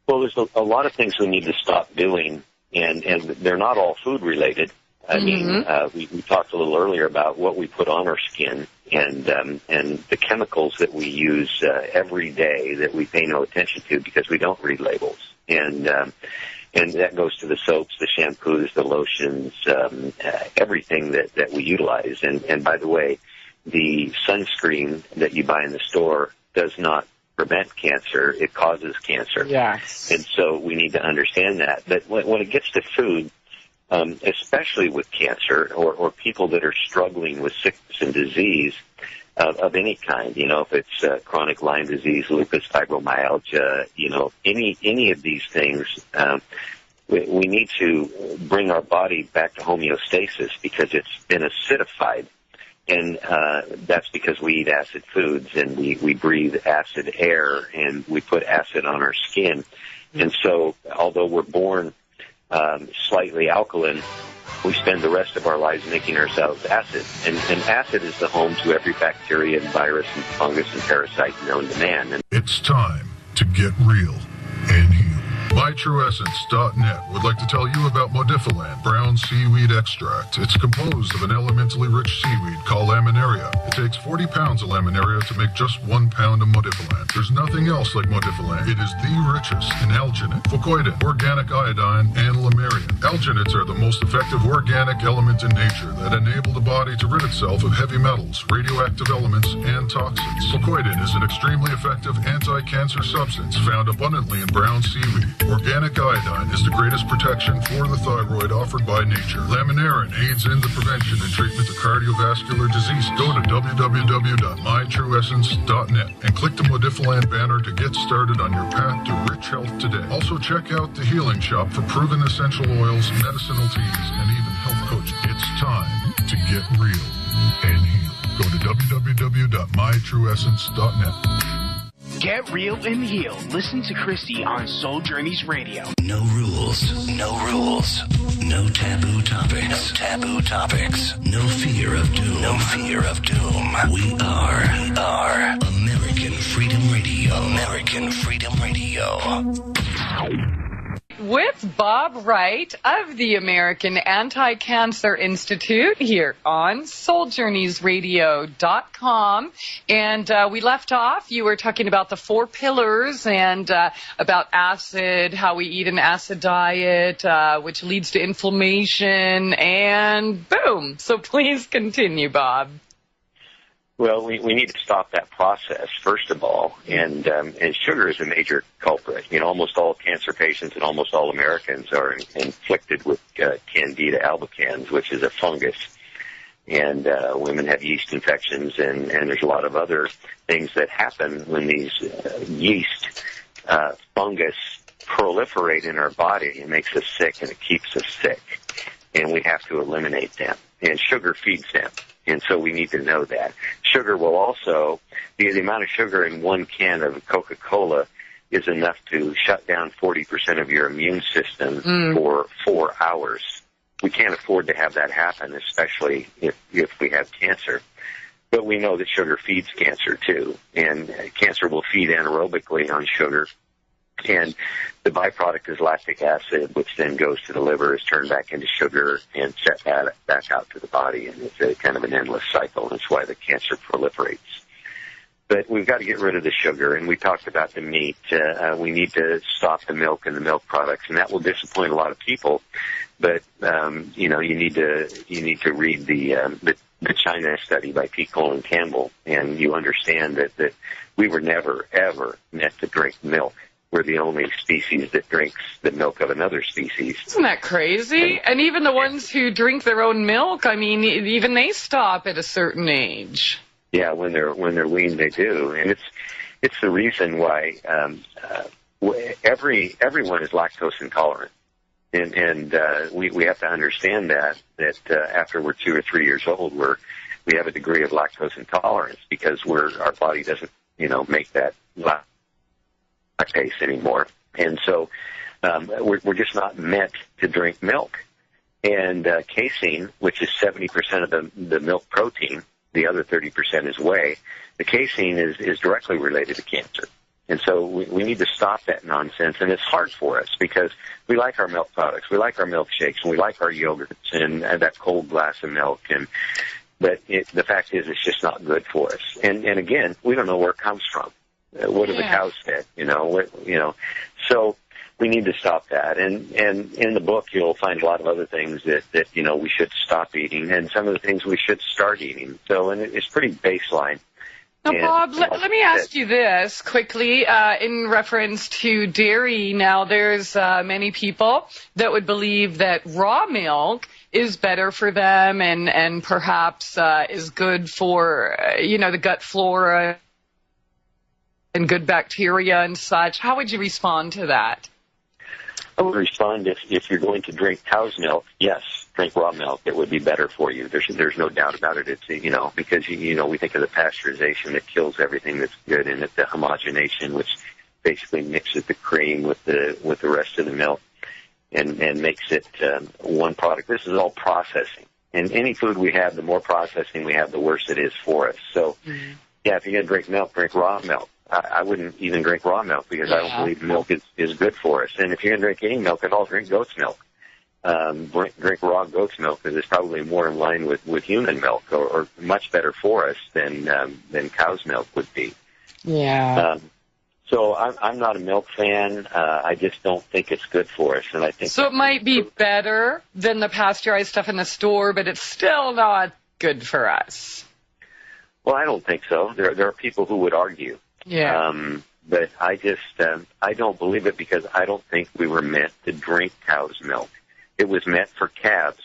Well, there's a lot of things we need to stop doing, and they're not all food related. We talked a little earlier about what we put on our skin and the chemicals that we use every day that we pay no attention to because we don't read labels. And that goes to the soaps, the shampoos, the lotions, everything that we utilize. And by the way, the sunscreen that you buy in the store does not prevent cancer, it causes cancer. Yes. And so we need to understand that. But when it gets to food, especially with cancer or people that are struggling with sickness and disease of any kind, if it's chronic Lyme disease, lupus, fibromyalgia, any of these things, we need to bring our body back to homeostasis because it's been acidified. And that's because we eat acid foods and we breathe acid air and we put acid on our skin. And so although we're born slightly alkaline, we spend the rest of our lives making ourselves acid. And acid is the home to every bacteria and virus and fungus and parasite known to man. And it's time to get real and heal. MyTrueEssence.net would like to tell you about Modifiland brown seaweed extract. It's composed of an elementally rich seaweed called laminaria. It takes 40 pounds of laminaria to make just 1 pound of Modifiland. There's nothing else like Modifiland. It is the richest in alginate, fucoidin, organic iodine, and lamarian. Alginates are the most effective organic element in nature that enable the body to rid itself of heavy metals, radioactive elements, and toxins. Fucoidin is an extremely effective anti-cancer substance found abundantly in brown seaweed. Organic iodine is the greatest protection for the thyroid offered by nature. Laminarin aids in the prevention and treatment of cardiovascular disease. Go to www.mytrueessence.net and click the Modifiland banner to get started on your path to rich health today. Also check out the Healing Shop for proven essential oils, medicinal teas, and even health coaching. It's time to get real and heal. Go to www.mytrueessence.net. Get real and heal. Listen to Christie on Soul Journeys Radio. No rules. No rules. No taboo topics. No taboo topics. No fear of doom. No fear of doom. We are American Freedom Radio. American Freedom Radio. With Bob Wright of the American Anti-Cancer Institute here on SoulJourneysRadio.com. And we left off, you were talking about the 4 pillars and about acid, how we eat an acid diet, which leads to inflammation, and boom. So please continue, Bob. Well, we need to stop that process, first of all, and sugar is a major culprit. Almost all cancer patients and almost all Americans are inflicted with Candida albicans, which is a fungus. And women have yeast infections, and there's a lot of other things that happen when these yeast fungus proliferate in our body. It makes us sick, and it keeps us sick, and we have to eliminate them. And sugar feeds them, and so we need to know that. Sugar will also, the amount of sugar in one can of Coca-Cola is enough to shut down 40% of your immune system for 4 hours. We can't afford to have that happen, especially if we have cancer. But we know that sugar feeds cancer, too, and cancer will feed anaerobically on sugar. And the byproduct is lactic acid, which then goes to the liver, is turned back into sugar, and set back out to the body. And it's a kind of an endless cycle. That's why the cancer proliferates. But we've got to get rid of the sugar, and we talked about the meat. We need to stop the milk and the milk products, and that will disappoint a lot of people. But you need to read the China study by P. Colin Campbell, and you understand that we were never ever meant to drink milk. We're the only species that drinks the milk of another species. Isn't that crazy? And even the ones who drink their own milk, I mean, even they stop at a certain age. Yeah, when they're weaned, they do, and it's the reason why everyone is lactose intolerant, and we have to understand that after we're 2 or 3 years old, we have a degree of lactose intolerance because our body doesn't make that lactase anymore, and so we're just not meant to drink milk. And casein, which is 70% of the milk protein. The other 30% is whey. The casein is directly related to cancer. And so we need to stop that nonsense. And it's hard for us because we like our milk products. We like our milkshakes, and we like our yogurts and that cold glass of milk. But the fact is it's just not good for us. And again, we don't know where it comes from. What have the cows said? So we need to stop that. And in the book, you'll find a lot of other things that we should stop eating, and some of the things we should start eating. So, and it's pretty baseline. Now, Bob, let me ask you this quickly in reference to dairy. Now, there's many people that would believe that raw milk is better for them and perhaps is good for, the gut flora and good bacteria and such. How would you respond to that? I would respond if you're going to drink cow's milk, yes, drink raw milk. It would be better for you. There's no doubt about it. It's because we think of the pasteurization that kills everything that's good, and the homogenation, which basically mixes the cream with the rest of the milk and makes it one product. This is all processing, and any food we have, the more processing we have, the worse it is for us. So, yeah, if you're going to drink milk, drink raw milk. I wouldn't even drink raw milk because I don't believe milk is good for us. And if you're going to drink any milk at all, drink goat's milk. Drink raw goat's milk because it's probably more in line with human milk or much better for us than cow's milk would be. Yeah. So I'm not a milk fan. I just don't think it's good for us. And I think so. It might be better than the pasteurized stuff in the store, but it's still not good for us. Well, I don't think so. There are people who would argue. Yeah. But I just, I don't believe it because I don't think we were meant to drink cow's milk. It was meant for calves,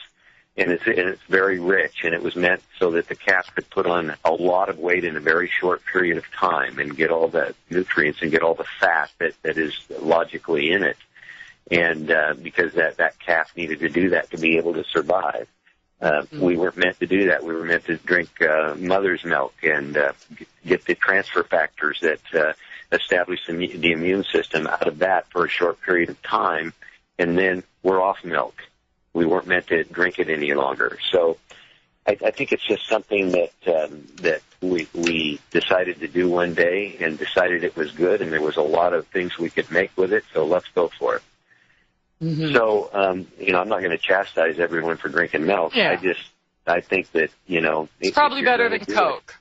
and it's very rich, and it was meant so that the calf could put on a lot of weight in a very short period of time and get all the nutrients and get all the fat that is logically in it. And because that calf needed to do that to be able to survive. We weren't meant to do that. We were meant to drink mother's milk and get the transfer factors that establish the immune system out of that for a short period of time, and then we're off milk. We weren't meant to drink it any longer. So I think it's just something that we decided to do one day and decided it was good, and there was a lot of things we could make with it, so let's go for it. Mm-hmm. So, I'm not going to chastise everyone for drinking milk. Yeah. I think that, it's probably better than Coke.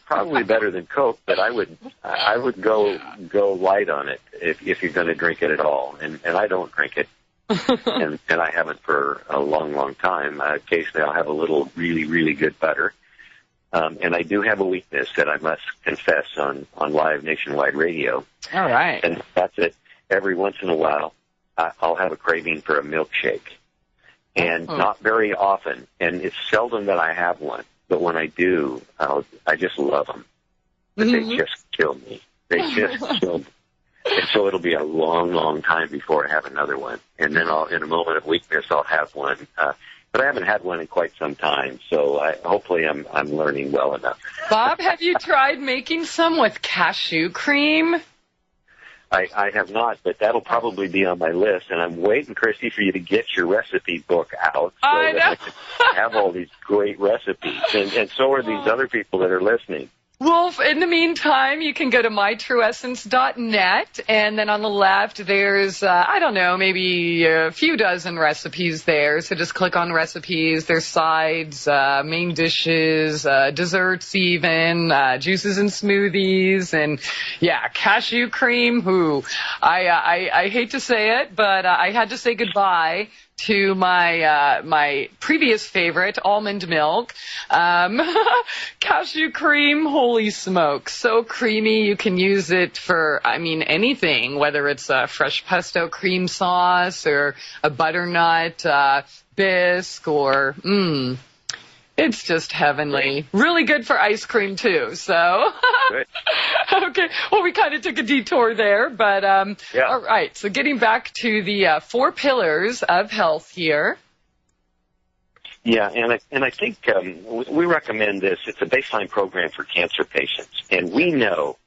Probably better than Coke, but I would go light on it if you're going to drink it at all. And I don't drink it. and I haven't for a long, long time. Occasionally I'll have a little really, really good butter. And I do have a weakness that I must confess on live nationwide radio. All right. And that's it. Every once in a while, I'll have a craving for a milkshake. And not very often. And it's seldom that I have one. But when I do, I just love them. But they just kill me. They just kill me. And so it'll be a long, long time before I have another one. And then in a moment of weakness, I'll have one. But I haven't had one in quite some time, so hopefully I'm learning well enough. Bob, have you tried making some with cashew cream? I have not, but that'll probably be on my list. And I'm waiting, Christy, for you to get your recipe book out so that I can have all these great recipes. And so are these other people that are listening. Well, in the meantime, you can go to mytrueessence.net, and then on the left, there's, I don't know, maybe a few dozen recipes there. So just click on recipes. There's sides, main dishes, desserts even, juices and smoothies, and, yeah, cashew cream. I hate to say it, but I had to say goodbye to my previous favorite, almond milk. Cashew cream, holy smoke, so creamy. You can use it for, anything, whether it's a fresh pesto cream sauce or a butternut bisque or, it's just heavenly. Really good for ice cream, too. So, okay. Well, we kind of took a detour there, but all right. So getting back to the 4 pillars of health here. Yeah, and I think we recommend this. It's a baseline program for cancer patients. And we know,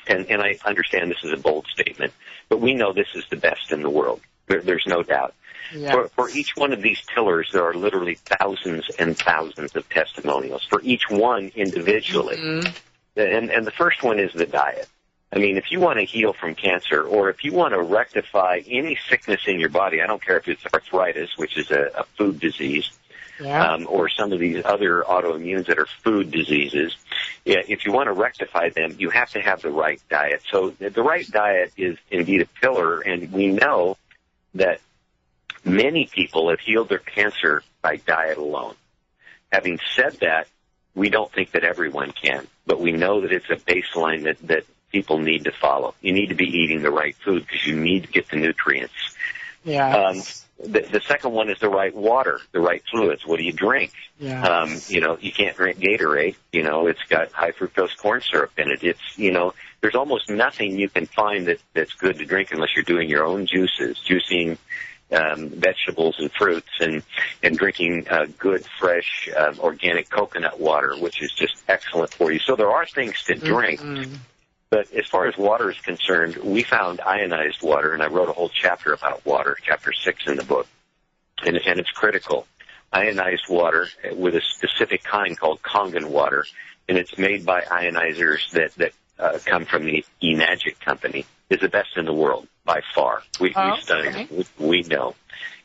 and I understand this is a bold statement, but we know this is the best in the world. There's no doubt. Yeah. For each one of these pillars, there are literally thousands and thousands of testimonials for each one individually. And the first one is the diet. I mean, if you want to heal from cancer or if you want to rectify any sickness in your body, I don't care if it's arthritis, which is a food disease, or some of these other autoimmunes that are food diseases, if you want to rectify them, you have to have the right diet. So the right diet is indeed a pillar, and we know that many people have healed their cancer by diet alone. Having said that, we don't think that everyone can, but we know that it's a baseline that people need to follow. You need to be eating the right food because you need to get the nutrients. Yeah. The second one is the right water, the right fluids. What do you drink? Yeah. You can't drink Gatorade. It's got high fructose corn syrup in it. It's, there's almost nothing you can find that's good to drink unless you're doing your own juices, juicing vegetables and fruits, and drinking good, fresh, organic coconut water, which is just excellent for you. So there are things to drink. But as far as water is concerned, we found ionized water, and I wrote a whole chapter about water, chapter 6 in the book, and it's critical. Ionized water with a specific kind called Kangen water, and it's made by ionizers that come from the eMagic company, is the best in the world by far. We studied it. We know.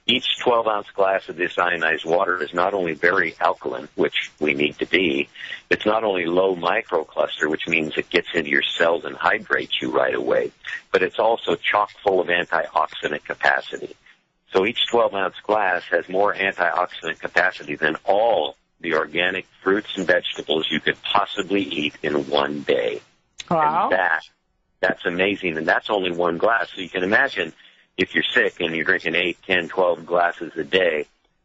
Each 12-ounce glass of this ionized water is not only very alkaline, which we need to be, it's not only low microcluster, which means it gets into your cells and hydrates you right away, but it's also chock full of antioxidant capacity. So each 12-ounce glass has more antioxidant capacity than all the organic fruits and vegetables you could possibly eat in one day. Wow. And that's amazing, and that's only one glass. So you can imagine if you're sick and you're drinking 8, 10, 12 glasses a day,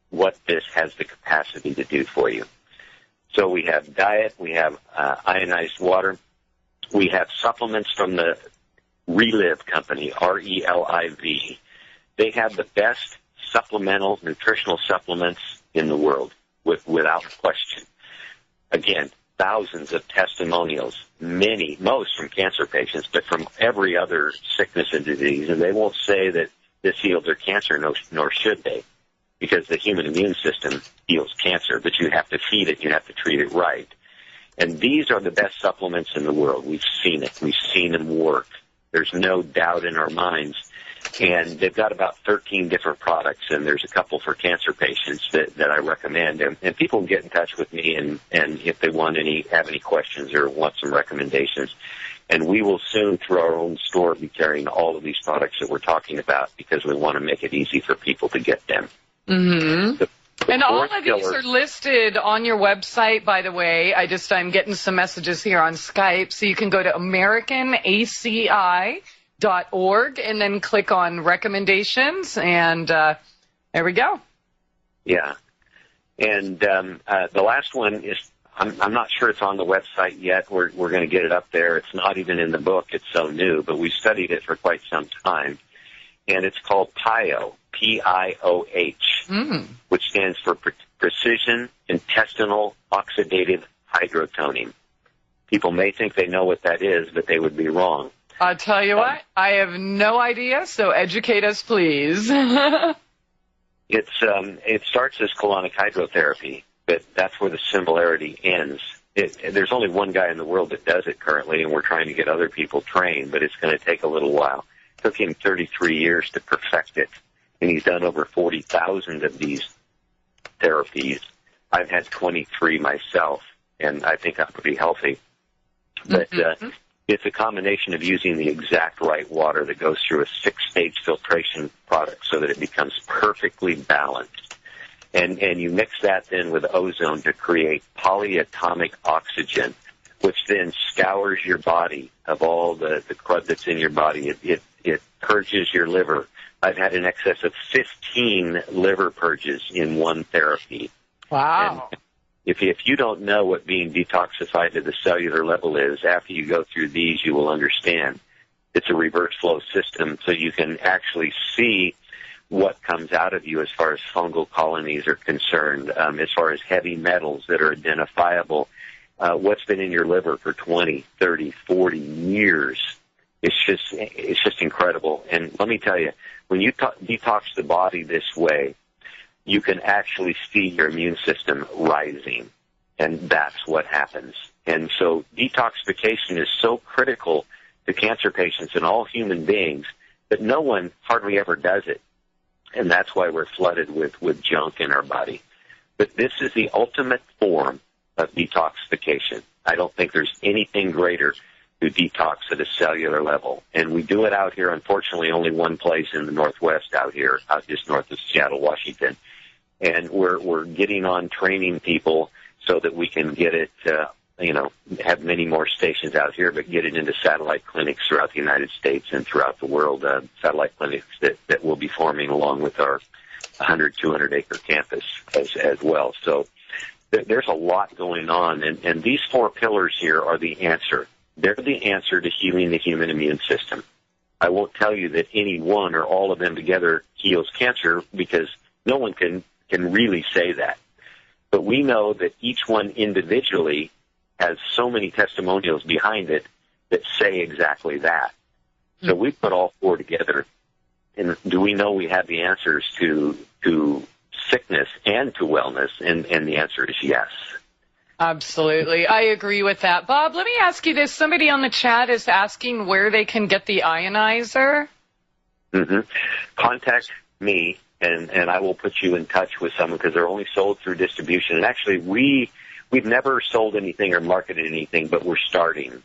what this has the capacity to do for you. So we have diet, we have ionized water, we have supplements from the Reliv company, R-E-L-I-V. They have the best supplemental nutritional supplements in the world, without question. Again, thousands of testimonials, most from cancer patients, but from every other sickness and disease. And they won't say that this healed their cancer, nor should they, because the human immune system heals cancer, but you have to feed it, you have to treat it right. And these are the best supplements in the world. We've seen it. We've seen them work. There's no doubt in our minds. And they've got about 13 different products, and there's a couple for cancer patients that I recommend. And people can get in touch with me, and if they have any questions or want some recommendations. And we will soon, through our own store, be carrying all of these products that we're talking about because we want to make it easy for people to get them. Mm-hmm. And all of these are listed on your website, by the way. I'm getting some messages here on Skype. So you can go to AmericanACI.org and then click on recommendations, and there we go. Yeah. And the last one is, I'm not sure it's on the website yet. We're going to get it up there. It's not even in the book. It's so new, but we studied it for quite some time. And it's called PIOH, P-I-O-H, which stands for Precision Intestinal Oxidative Hydrotoning. People may think they know what that is, but they would be wrong. I'll tell you what, I have no idea, so educate us, please. It starts as colonic hydrotherapy, but that's where the similarity ends. There's only one guy in the world that does it currently, and we're trying to get other people trained, but it's going to take a little while. It took him 33 years to perfect it, and he's done over 40,000 of these therapies. I've had 23 myself, and I think I'm pretty healthy. But it's a combination of using the exact right water that goes through a 6-stage filtration product so that it becomes perfectly balanced. And you mix that then with ozone to create polyatomic oxygen, which then scours your body of all the crud that's in your body. It purges your liver. I've had in excess of 15 liver purges in one therapy. Wow. And if you don't know what being detoxified to the cellular level is, after you go through these, you will understand. It's a reverse flow system, so you can actually see what comes out of you as far as fungal colonies are concerned, as far as heavy metals that are identifiable, what's been in your liver for 20, 30, 40 years. It's just incredible. And let me tell you, when you detox the body this way, you can actually see your immune system rising, and that's what happens. And so detoxification is so critical to cancer patients and all human beings that no one hardly ever does it, and that's why we're flooded with junk in our body. But this is the ultimate form of detoxification. I don't think there's anything greater to detox at a cellular level, and we do it out here, unfortunately, only one place in the Northwest out here, out just north of Seattle, Washington. And we're getting on training people so that we can get it, have many more stations out here, but get it into satellite clinics throughout the United States and throughout the world, satellite clinics that will be forming along with our 100, 200-acre campus as well. So there's a lot going on, and these 4 pillars here are the answer. They're the answer to healing the human immune system. I won't tell you that any one or all of them together heals cancer, because no one can really say that. But we know that each one individually has so many testimonials behind it that say exactly that. So we put all 4 together. And do we know we have the answers to sickness and to wellness? And the answer is yes. Absolutely. I agree with that. Bob, let me ask you this. Somebody on the chat is asking where they can get the ionizer. Contact me, and I will put you in touch with someone, because they're only sold through distribution. And actually, we've never sold anything or marketed anything, but we're starting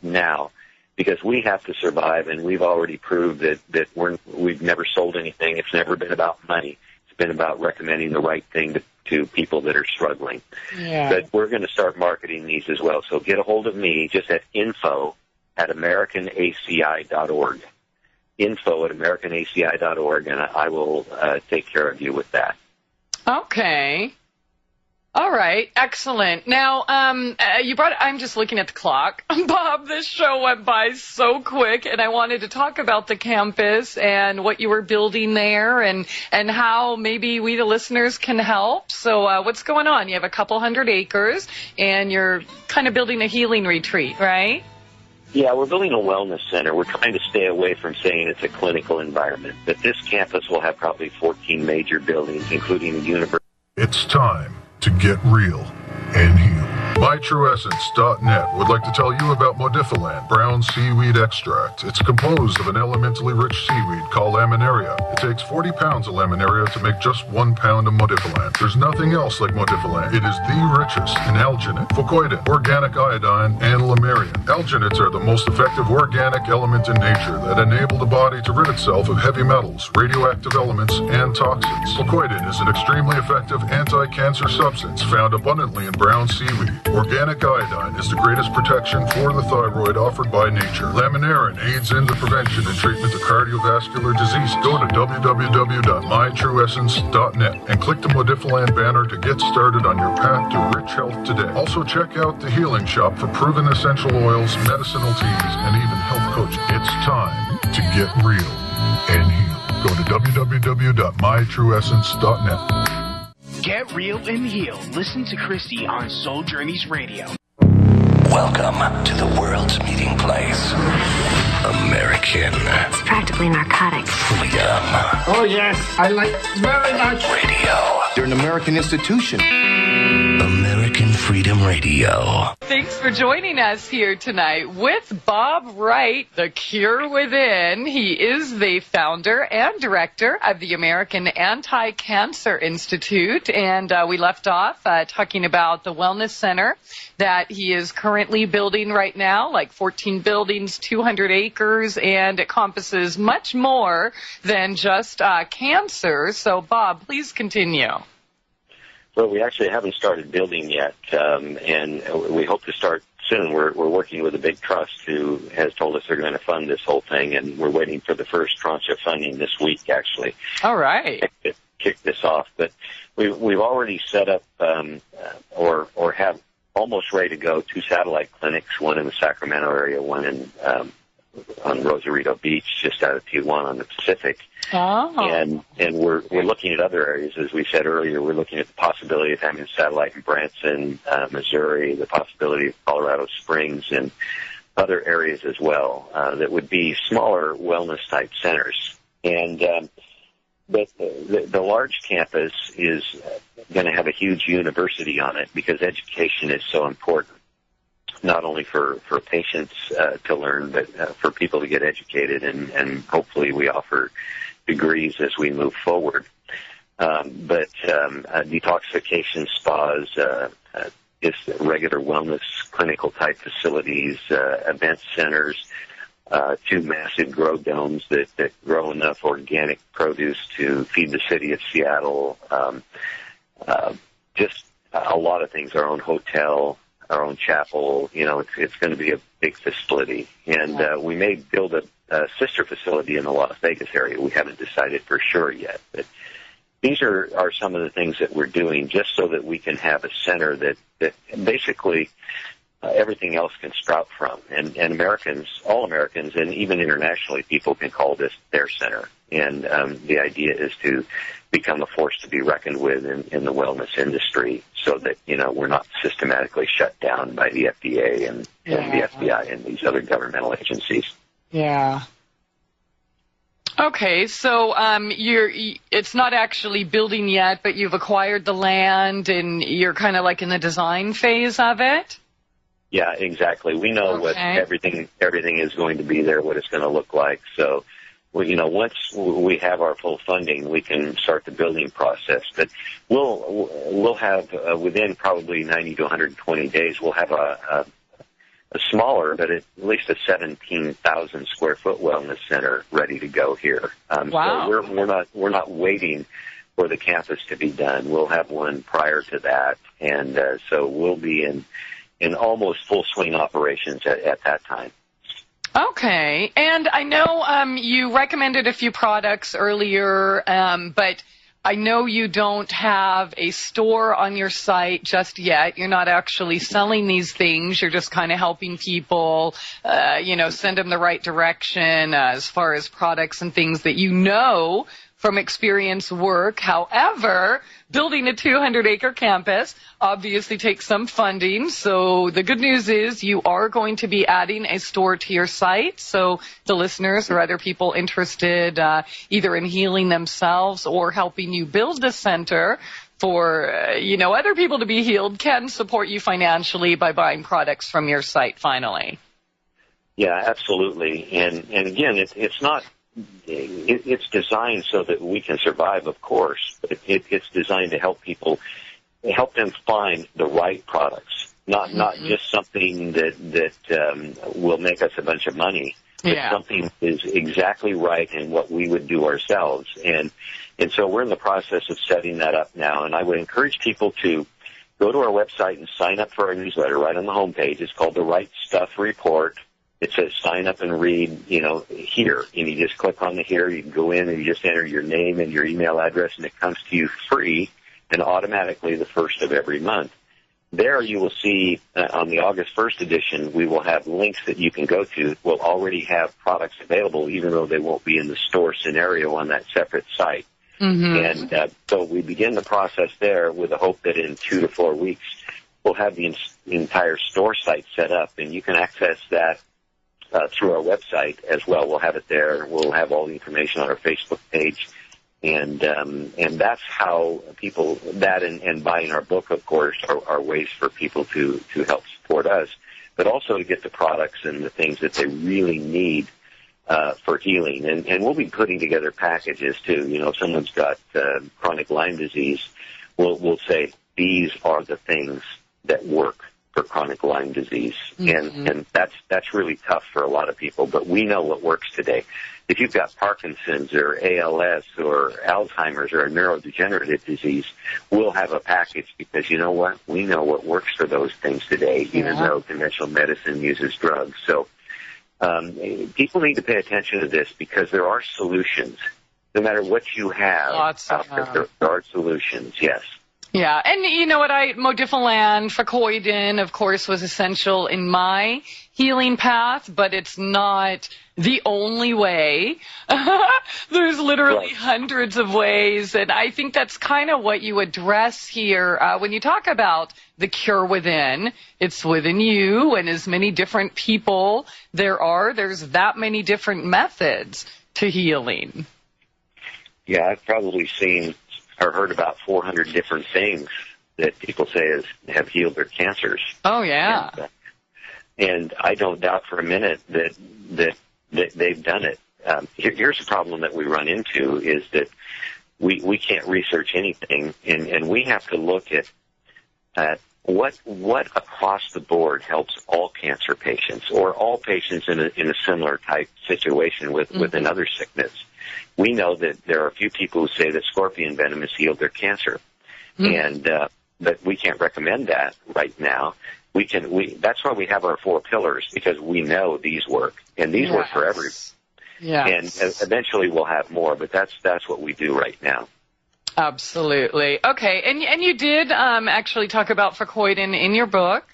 now, because we have to survive, and we've already proved that we've never sold anything. It's never been about money. It's been about recommending the right thing to people that are struggling. Yeah. But we're going to start marketing these as well. So get a hold of me just at info@AmericanACI.org. info@AmericanACI.org, and I will take care of you with that. Okay. All right. Excellent. Now, I'm just looking at the clock. Bob, this show went by so quick, and I wanted to talk about the campus and what you were building there, and how maybe we, the listeners, can help. So what's going on? You have a couple 100 acres, and you're kind of building a healing retreat, right? Yeah, we're building a wellness center. We're trying to stay away from saying it's a clinical environment. But this campus will have probably 14 major buildings, including a university. It's time to get real and heal. MyTrueEssence.net would like to tell you about Modifiland brown seaweed extract. It's composed of an elementally rich seaweed called laminaria. It takes 40 pounds of laminaria to make just 1 pound of Modifiland. There's nothing else like Modifiland. It is the richest in alginate, fucoidin, organic iodine, and lamarian. Alginates are the most effective organic element in nature that enable the body to rid itself of heavy metals, radioactive elements, and toxins. Fucoidin is an extremely effective anti-cancer substance found abundantly in brown seaweed. Organic iodine is the greatest protection for the thyroid offered by nature. Laminarin aids in the prevention and treatment of cardiovascular disease. Go to www.mytrueessence.net and click the Modifiland banner to get started on your path to rich health today. Also check out the Healing Shop for proven essential oils, medicinal teas, and even health coaching. It's time to get real and heal. Go to www.mytrueessence.net. Get real and heal. Listen to Christie on Soul Journeys Radio. Welcome to the world's meeting place. American It's practically narcotic. freedom Oh, yes, I like very much. radio. You're an American institution. American Freedom Radio. Thanks for joining us here tonight with Bob Wright, The Cure Within. He is the founder and director of the American Anti-Cancer Institute, and we left off talking about the wellness center that he is currently building right now, like 14 buildings, 200 acres, and it encompasses much more than just cancer. So, Bob, please continue. Well, we actually haven't started building yet, and we hope to start soon. We're working with a big trust who has told us they're going to fund this whole thing, and we're waiting for the first tranche of funding this week, actually. All right. Kick this off. But we've already set up or have almost ready to go 2 satellite clinics, one in the Sacramento area, one in on Rosarito Beach, just out of Tijuana on the Pacific. Oh. And we're looking at other areas, as we said earlier. We're looking at the possibility of having a satellite in Branson, Missouri, the possibility of Colorado Springs, and other areas as well that would be smaller wellness type centers. And but the large campus is going to have a huge university on it because education is so important. Not only for patients to learn, but for people to get educated, and hopefully we offer degrees as we move forward. But detoxification spas, just regular wellness clinical type facilities, event centers, 2 massive grow domes that grow enough organic produce to feed the city of Seattle. Just a lot of things, our own hotel, our own chapel. It's going to be a big facility. And we may build a sister facility in the Las Vegas area. We haven't decided for sure yet. But these are some of the things that we're doing just so that we can have a center that basically everything else can sprout from. And Americans, all Americans, and even internationally, people can call this their center. And the idea is to become a force to be reckoned with in the wellness industry so that, we're not systematically shut down by the FDA and the FBI and these other governmental agencies. Yeah. Okay, so it's not actually building yet, but you've acquired the land and you're kind of like in the design phase of it? Yeah, exactly. We know what everything is going to be there, what it's going to look like. So, once we have our full funding, we can start the building process. But we'll have within probably 90 to 120 days, we'll have a smaller, but at least a 17,000 square foot wellness center ready to go here. Wow. So we're not waiting for the campus to be done. We'll have one prior to that, and so we'll be in almost full swing operations at that time. Okay, and I know you recommended a few products earlier, but I know you don't have a store on your site just yet. You're not actually selling these things. You're just kind of helping people, send them the right direction as far as products and things that from experience work. However, building a 200-acre campus obviously takes some funding. So the good news is you are going to be adding a store to your site. So the listeners or other people interested either in healing themselves or helping you build the center, for, other people to be healed can support you financially by buying products from your site finally. Yeah, absolutely. And again, it's not, it's designed so that we can survive, of course, but it's designed to help people, help them find the right products, not just something that will make us a bunch of money, but something is exactly right in what we would do ourselves. And so we're in the process of setting that up now, and I would encourage people to go to our website and sign up for our newsletter right on the homepage. It's called The Right Stuff Report. It says sign up and read, here. And you just click on the here. You can go in and you just enter your name and your email address, and it comes to you free and automatically the first of every month. There you will see on the August 1st edition, we will have links that you can go to. We'll already have products available, even though they won't be in the store scenario on that separate site. And so we begin the process there with the hope that in 2 to 4 weeks, we'll have the entire store site set up, and you can access that through our website as well. We'll have it there. We'll have all the information on our Facebook page. And that's how people, that and buying our book, of course, are ways for people to help support us, but also to get the products and the things that they really need for healing. And we'll be putting together packages, too. If someone's got chronic Lyme disease, we'll say, these are the things that work for chronic Lyme disease. And that's really tough for a lot of people, but we know what works today. If you've got Parkinson's or ALS or Alzheimer's or a neurodegenerative disease, we'll have a package because you know what? We know what works for those things today, even though conventional medicine uses drugs. So people need to pay attention to this because there are solutions. No matter what you have, there are solutions, yes. Yeah, and you know what, Modifiland, Facoidin, of course, was essential in my healing path, but it's not the only way. There's literally hundreds of ways, and I think that's kind of what you address here. When you talk about the cure within, it's within you, and as many different people there's that many different methods to healing. Yeah, I've probably seen or heard about 400 different things that people say have healed their cancers. Oh, yeah. And I don't doubt for a minute that they've done it. Here's a problem that we run into is that we can't research anything, and we have to look at what across the board helps all cancer patients or all patients in a similar type situation with another sickness. We know that there are a few people who say that scorpion venom has healed their cancer, and but we can't recommend that right now. That's why we have our 4 pillars, because we know these work, and these work for everyone. And eventually we'll have more, but that's what we do right now. Absolutely. Okay, and you did actually talk about Facoidin in your book.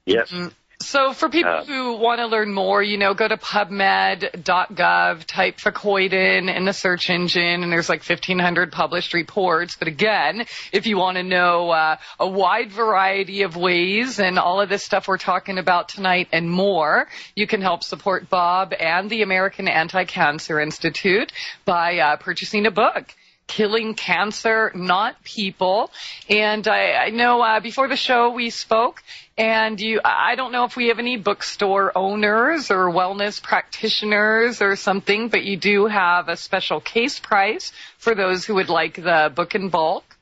Yes. So for people who want to learn more, go to PubMed.gov, type Facoidin in the search engine, and there's like 1,500 published reports. But again, if you want to know a wide variety of ways and all of this stuff we're talking about tonight and more, you can help support Bob and the American Anti-Cancer Institute by purchasing a book. Killing Cancer, Not People. And I know before the show we spoke, and I don't know if we have any bookstore owners or wellness practitioners or something, but you do have a special case price for those who would like the book in bulk.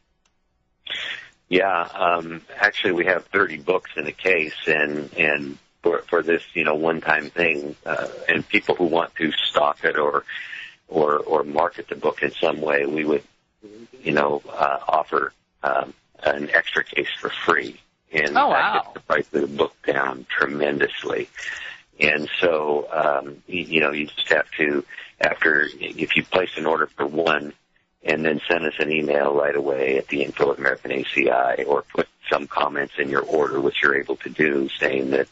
Yeah, actually we have 30 books in a case, and for this, one-time thing, and people who want to stock it or market the book in some way, we would, offer an extra case for free. And that gets the price of the book down tremendously. And so, you just have to, if you place an order for one, and then send us an email right away at the info at American ACI, or put some comments in your order, which you're able to do, saying that,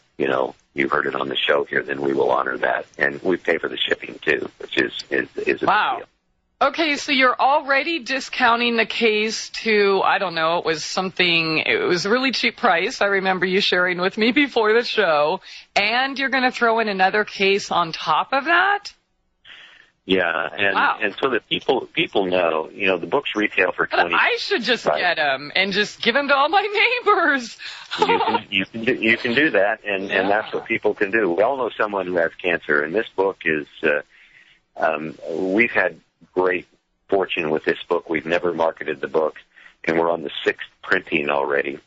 you heard it on the show here, then we will honor that. And we pay for the shipping, too, which is a big deal. Okay, so you're already discounting the case to, I don't know, it was a really cheap price. I remember you sharing with me before the show. And you're going to throw in another case on top of that? Yeah, and Wow. and so that people know, the books retail for 20. I should just get them and just give them to all my neighbors. You can do that, and that's what people can do. We all know someone who has cancer, and this book is. We've had great fortune with this book. We've never marketed the book, and we're on the 6th printing already.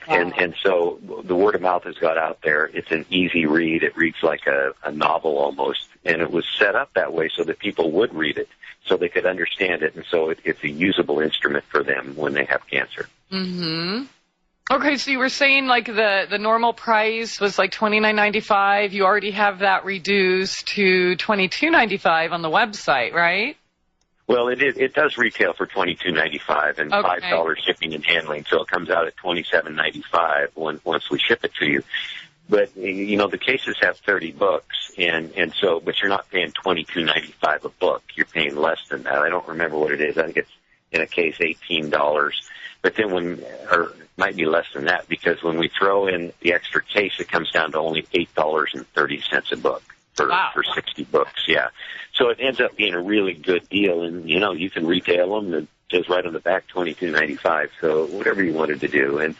Wow. And so the word of mouth has got out there. It's an easy read. It reads like a novel almost, and it was set up that way so that people would read it, so they could understand it, and so it's a usable instrument for them when they have cancer. Mm-hmm. Okay, so you were saying like the normal price was like $29.95. You already have that reduced to $22.95 on the website, right? Well, it does retail for $22.95 and $5 shipping and handling, so it comes out at $27.95 once we ship it to you. But the cases have 30 books, and so but you're not paying $22.95 a book. You're paying less than that. I don't remember what it is. I think it's in a case $18. But then or it might be less than that, because when we throw in the extra case, it comes down to only $8.30 a book for 60 books. Yeah. So it ends up being a really good deal, and you can retail them. It says right on the back $22.95. So whatever you wanted to do, and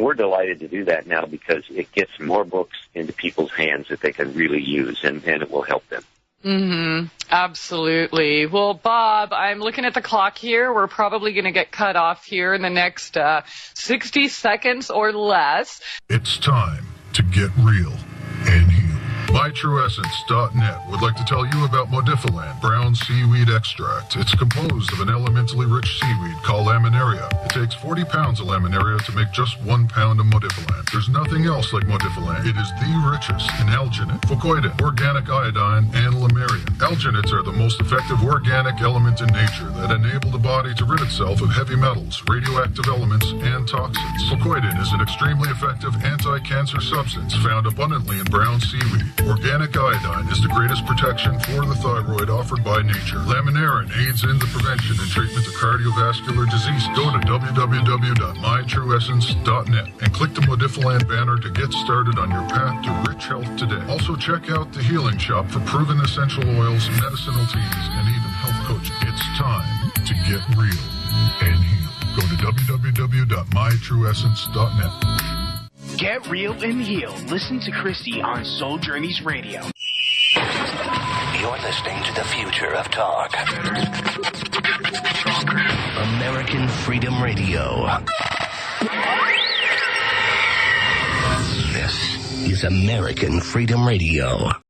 we're delighted to do that now because it gets more books into people's hands that they can really use, and it will help them. Mm-hmm. Absolutely. Well, Bob, I'm looking at the clock here. We're probably going to get cut off here in the next 60 seconds or less. It's time to get real and heal. MyTrueEssence.net would like to tell you about Modifiland brown seaweed extract. It's composed of an elementally rich seaweed called laminaria. It takes 40 pounds of laminaria to make just 1 pound of Modifiland. There's nothing else like Modifiland. It is the richest in alginate, fucoidin, organic iodine, and lamarian. Alginates are the most effective organic element in nature that enable the body to rid itself of heavy metals, radioactive elements, and toxins. Fucoidin is an extremely effective anti-cancer substance found abundantly in brown seaweed. Organic iodine is the greatest protection for the thyroid offered by nature. Laminarin aids in the prevention and treatment of cardiovascular disease. Go to www.mytrueessence.net and click the Modifiland banner to get started on your path to rich health today. Also check out the Healing Shop for proven essential oils, medicinal teas, and even health coaching. It's time to get real and heal. Go to www.mytrueessence.net. Get real and heal. Listen to Christie on Soul Journeys Radio. You're listening to the future of talk. American Freedom Radio. This is American Freedom Radio.